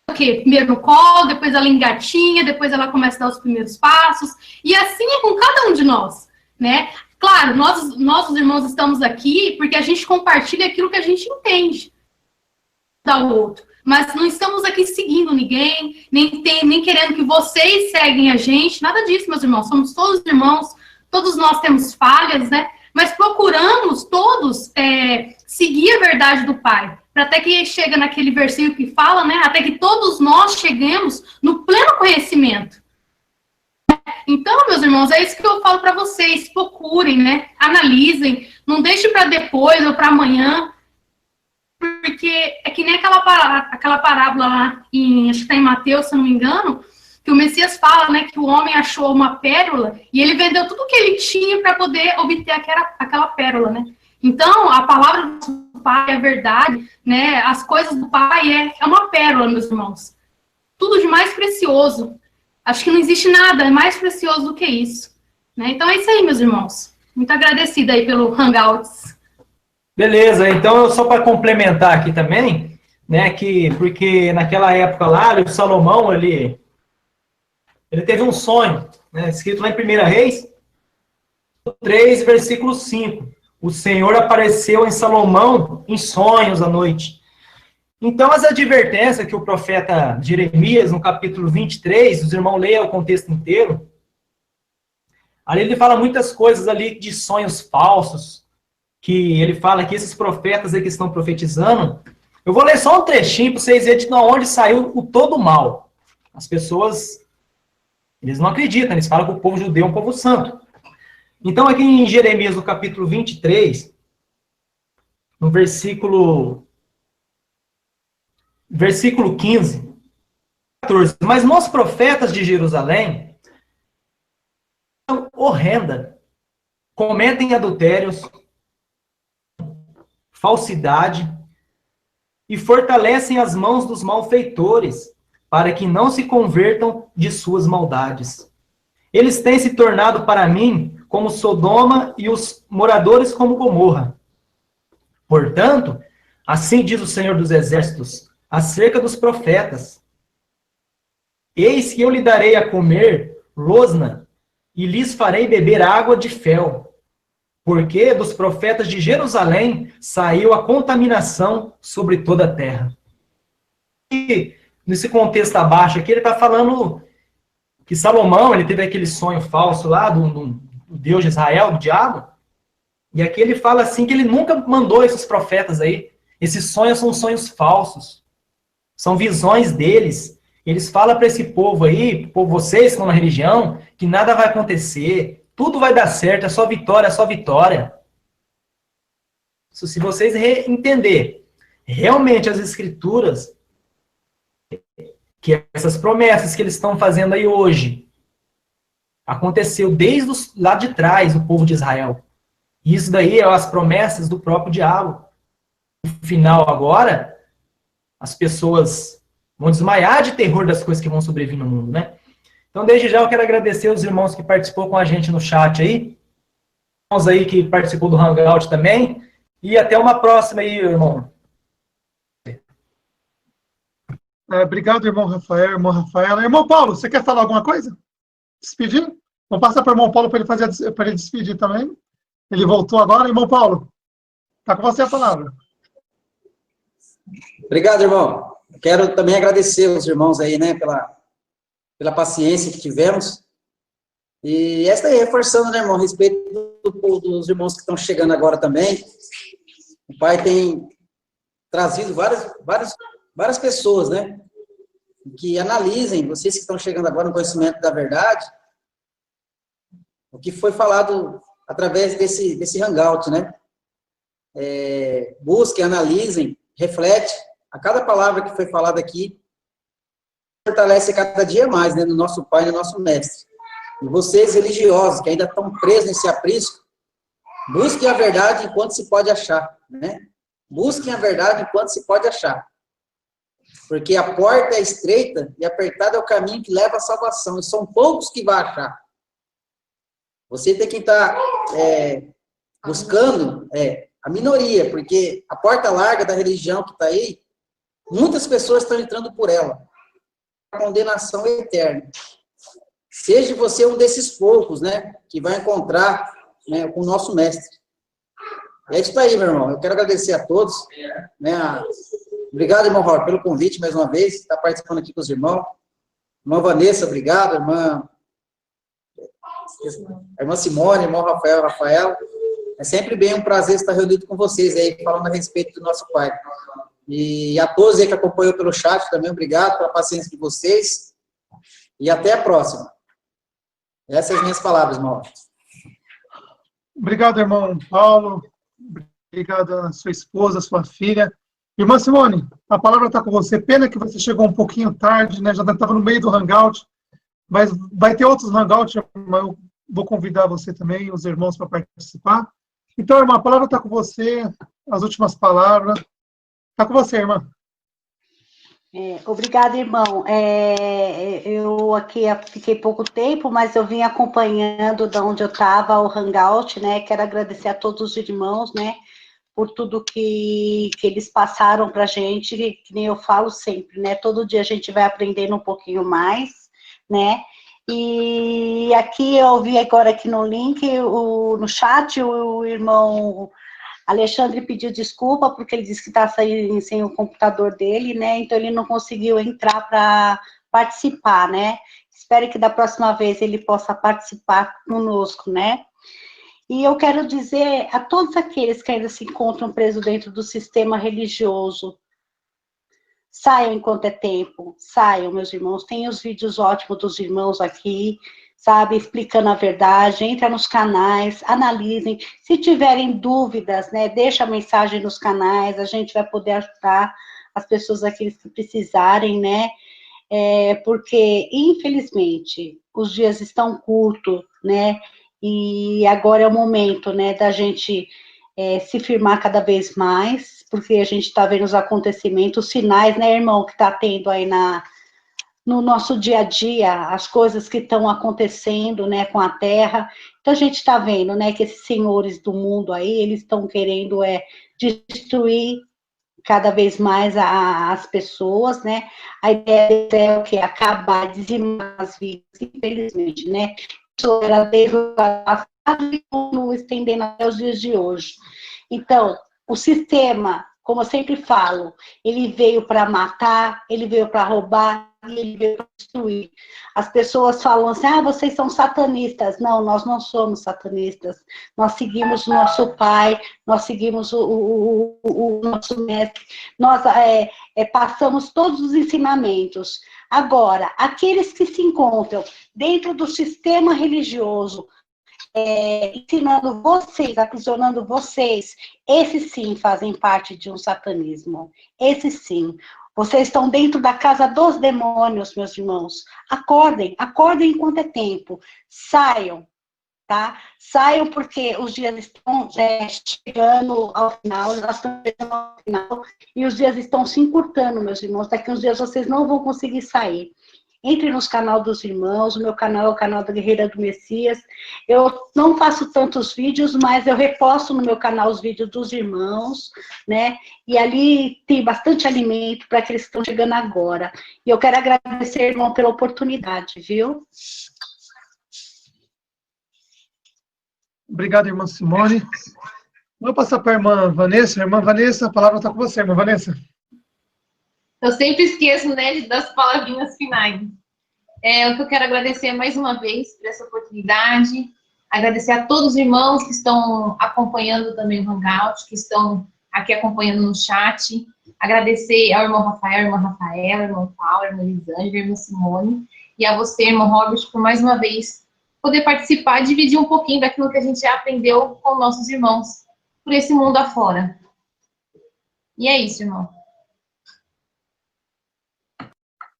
Porque primeiro no colo, depois ela engatinha, depois ela começa a dar os primeiros passos, e assim é com cada um de nós, né? Claro, nossos irmãos estamos aqui porque a gente compartilha aquilo que a gente entende do outro. Mas não estamos aqui seguindo ninguém, nem querendo que vocês seguem a gente, nada disso, meus irmãos. Somos todos irmãos, todos nós temos falhas, né? Mas procuramos todos seguir a verdade do Pai, para até que chega naquele versículo que fala, né? Até que todos nós cheguemos no pleno conhecimento. Então, meus irmãos, é isso que eu falo para vocês. Procurem, né? Analisem, não deixem para depois ou para amanhã. Porque é que nem aquela parábola lá, acho que está em Mateus, se eu não me engano, que o Messias fala, né, que o homem achou uma pérola e ele vendeu tudo que ele tinha para poder obter aquela pérola, né? Então, a palavra do Pai é verdade, né? As coisas do Pai é uma pérola, meus irmãos. Tudo de mais precioso. Acho que não existe nada mais precioso do que isso, né? Então é isso aí, meus irmãos. Muito agradecida aí pelo Hangouts. Beleza, então só para complementar aqui também, né, porque naquela época lá, o Salomão, ele teve um sonho, né, escrito lá em 1 Reis 3, versículo 5. O Senhor apareceu em Salomão em sonhos à noite. Então, as advertências que o profeta Jeremias, no capítulo 23, os irmãos leiam o contexto inteiro, ali ele fala muitas coisas ali de sonhos falsos, que ele fala que esses profetas aí que estão profetizando, eu vou ler só um trechinho para vocês verem de onde saiu o todo mal. As pessoas, eles não acreditam, eles falam que o povo judeu é um povo santo. Então, aqui em Jeremias, no capítulo 23, no versículo 15, 14, mas nós profetas de Jerusalém, são horrenda, cometem adultérios, falsidade, e fortalecem as mãos dos malfeitores, para que não se convertam de suas maldades. Eles têm se tornado para mim como Sodoma e os moradores como Gomorra. Portanto, assim diz o Senhor dos Exércitos, acerca dos profetas: eis que eu lhe darei a comer losna, e lhes farei beber água de fel. Porque dos profetas de Jerusalém saiu a contaminação sobre toda a terra. E nesse contexto abaixo aqui, ele está falando que Salomão, ele teve aquele sonho falso lá do Deus de Israel, do diabo. E aqui ele fala assim que ele nunca mandou esses profetas aí. Esses sonhos são sonhos falsos. São visões deles. Eles falam para esse povo aí, por vocês que estão na religião, que nada vai acontecer. Tudo vai dar certo, é só vitória, é só vitória. Se vocês entender realmente as escrituras, que essas promessas que eles estão fazendo aí hoje, aconteceu desde lá de trás, o povo de Israel. E isso daí é as promessas do próprio diabo. No final agora, as pessoas vão desmaiar de terror das coisas que vão sobrevir no mundo, né? Então, desde já, eu quero agradecer os irmãos que participou com a gente no chat aí. Irmãos aí que participou do Hangout também. E até uma próxima aí, irmão. Obrigado, irmão Rafael, irmã Rafaela. Irmão Paulo, você quer falar alguma coisa? Despedir? Vamos passar para o irmão Paulo para ele despedir também. Ele voltou agora. Irmão Paulo, está com você a palavra. Obrigado, irmão. Quero também agradecer os irmãos aí, né, pela paciência que tivemos. E esta aí, reforçando, né, irmão, a respeito dos irmãos que estão chegando agora também. O Pai tem trazido várias pessoas, né, que analisem, vocês que estão chegando agora no conhecimento da verdade, o que foi falado através desse hangout, né? Busquem, analisem, reflete a cada palavra que foi falada aqui, fortalece cada dia mais, né, no nosso Pai, no nosso Mestre. E vocês, religiosos, que ainda estão presos nesse aprisco, busquem a verdade enquanto se pode achar, né? Busquem a verdade enquanto se pode achar. Porque a porta é estreita e apertado é o caminho que leva à salvação. E são poucos que vão achar. Você tem que estar buscando a minoria, porque a porta larga da religião que está aí, muitas pessoas estão entrando por ela. A condenação eterna. Seja você um desses poucos, né, que vai encontrar, né, com o nosso mestre. É isso aí, meu irmão. Eu quero agradecer a todos, né, obrigado, irmão Raul, pelo convite mais uma vez, estar participando aqui com os irmãos. Irmã Vanessa, obrigado, irmã Simone, irmão Rafael. É sempre bem um prazer estar reunido com vocês aí, falando a respeito do nosso Pai. E a todos aí que acompanham pelo chat também, obrigado pela paciência de vocês. E até a próxima. Essas são as minhas palavras, irmão. Obrigado, irmão Paulo. Obrigado à sua esposa, à sua filha. Irmã Simone, a palavra está com você. Pena que você chegou um pouquinho tarde, né? Já estava no meio do hangout. Mas vai ter outros hangouts, irmã. Eu vou convidar você também, os irmãos, para participar. Então, irmã, a palavra está com você. As últimas palavras. Está com você, irmã. Obrigada, irmão. Eu aqui fiquei pouco tempo, mas eu vim acompanhando de onde eu estava o hangout, né? Quero agradecer a todos os irmãos, né? Por tudo que eles passaram para a gente, que nem eu falo sempre, né? Todo dia a gente vai aprendendo um pouquinho mais, né? E aqui eu vi agora aqui no link, no chat, o irmão Alexandre pediu desculpa porque ele disse que está saindo sem o computador dele, né? Então ele não conseguiu entrar para participar, né? Espero que da próxima vez ele possa participar conosco, né? E eu quero dizer a todos aqueles que ainda se encontram presos dentro do sistema religioso, saiam enquanto é tempo, saiam, meus irmãos. Tem os vídeos ótimos dos irmãos aqui, sabe, explicando a verdade. Entra nos canais, analisem. Se tiverem dúvidas, né, deixa a mensagem nos canais, a gente vai poder ajudar as pessoas, aqueles que precisarem, né, porque, infelizmente, os dias estão curtos, né, e agora é o momento, né, da gente se firmar cada vez mais, porque a gente está vendo os acontecimentos, os sinais, né, irmão, que está tendo aí no nosso dia a dia, as coisas que estão acontecendo, né, com a Terra. Então, a gente está vendo, né, que esses senhores do mundo aí, eles estão querendo destruir cada vez mais as pessoas, né? A ideia é o quê? Acabar, dizimar as vidas, infelizmente, né? Isso era desde o passado e continua estendendo até os dias de hoje. Então, o sistema, como eu sempre falo, ele veio para matar, ele veio para roubar, e ele veio para destruir. As pessoas falam assim, vocês são satanistas. Não, nós não somos satanistas. Nós seguimos o nosso Pai, nós seguimos o nosso mestre, nós passamos todos os ensinamentos. Agora, aqueles que se encontram dentro do sistema religioso, ensinando vocês, aprisionando vocês, esses sim fazem parte de um satanismo. Esses sim. Vocês estão dentro da casa dos demônios, meus irmãos. Acordem, acordem enquanto é tempo. Saiam, tá? Saiam porque os dias estão chegando ao final, nós estamos chegando ao final, e os dias estão se encurtando, meus irmãos. Daqui uns dias vocês não vão conseguir sair. Entre nos canal dos irmãos, o meu canal é o canal da Guerreira do Messias. Eu não faço tantos vídeos, mas eu reposto no meu canal os vídeos dos irmãos, né? E ali tem bastante alimento para aqueles que estão chegando agora. E eu quero agradecer, irmão, pela oportunidade, viu? Obrigado, irmã Simone. Vou passar para a irmã Vanessa. Irmã Vanessa, a palavra está com você, irmã Vanessa. Eu sempre esqueço, né, das palavrinhas finais. O que eu quero agradecer mais uma vez por essa oportunidade, agradecer a todos os irmãos que estão acompanhando também o Hangout, que estão aqui acompanhando no chat, agradecer ao irmão Rafael, irmã Rafaela, irmão Paulo, irmã Lisângela, irmã Simone, e a você, irmão Robert, por mais uma vez poder participar, dividir um pouquinho daquilo que a gente já aprendeu com nossos irmãos por esse mundo afora. E é isso, irmão.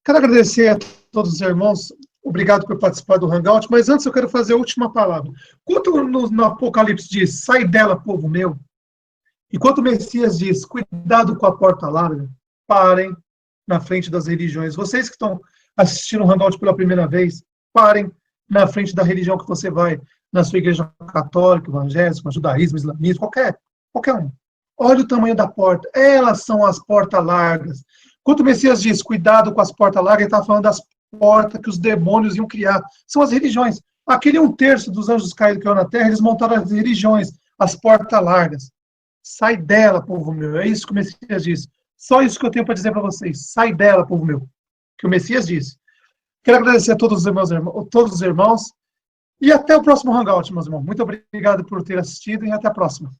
Quero agradecer a todos os irmãos. Obrigado por participar do Hangout. Mas antes eu quero fazer a última palavra. Quando no Apocalipse diz, sai dela, povo meu. Enquanto o Messias diz, cuidado com a porta larga, parem na frente das religiões. Vocês que estão assistindo o Hangout pela primeira vez, parem na frente da religião que você vai, na sua igreja católica, evangélica, judaísmo, islamismo, qualquer um. Olha o tamanho da porta. Elas são as portas largas. Quando o Messias diz, cuidado com as portas largas, ele está falando das portas que os demônios iam criar. São as religiões. Aquele 1/3 dos anjos caídos que caiu na terra, eles montaram as religiões, as portas largas. Sai dela, povo meu. É isso que o Messias diz. Só isso que eu tenho para dizer para vocês. Sai dela, povo meu. Que o Messias disse. Quero agradecer a todos os irmãos. E até o próximo Hangout, meus irmãos. Muito obrigado por ter assistido e até a próxima.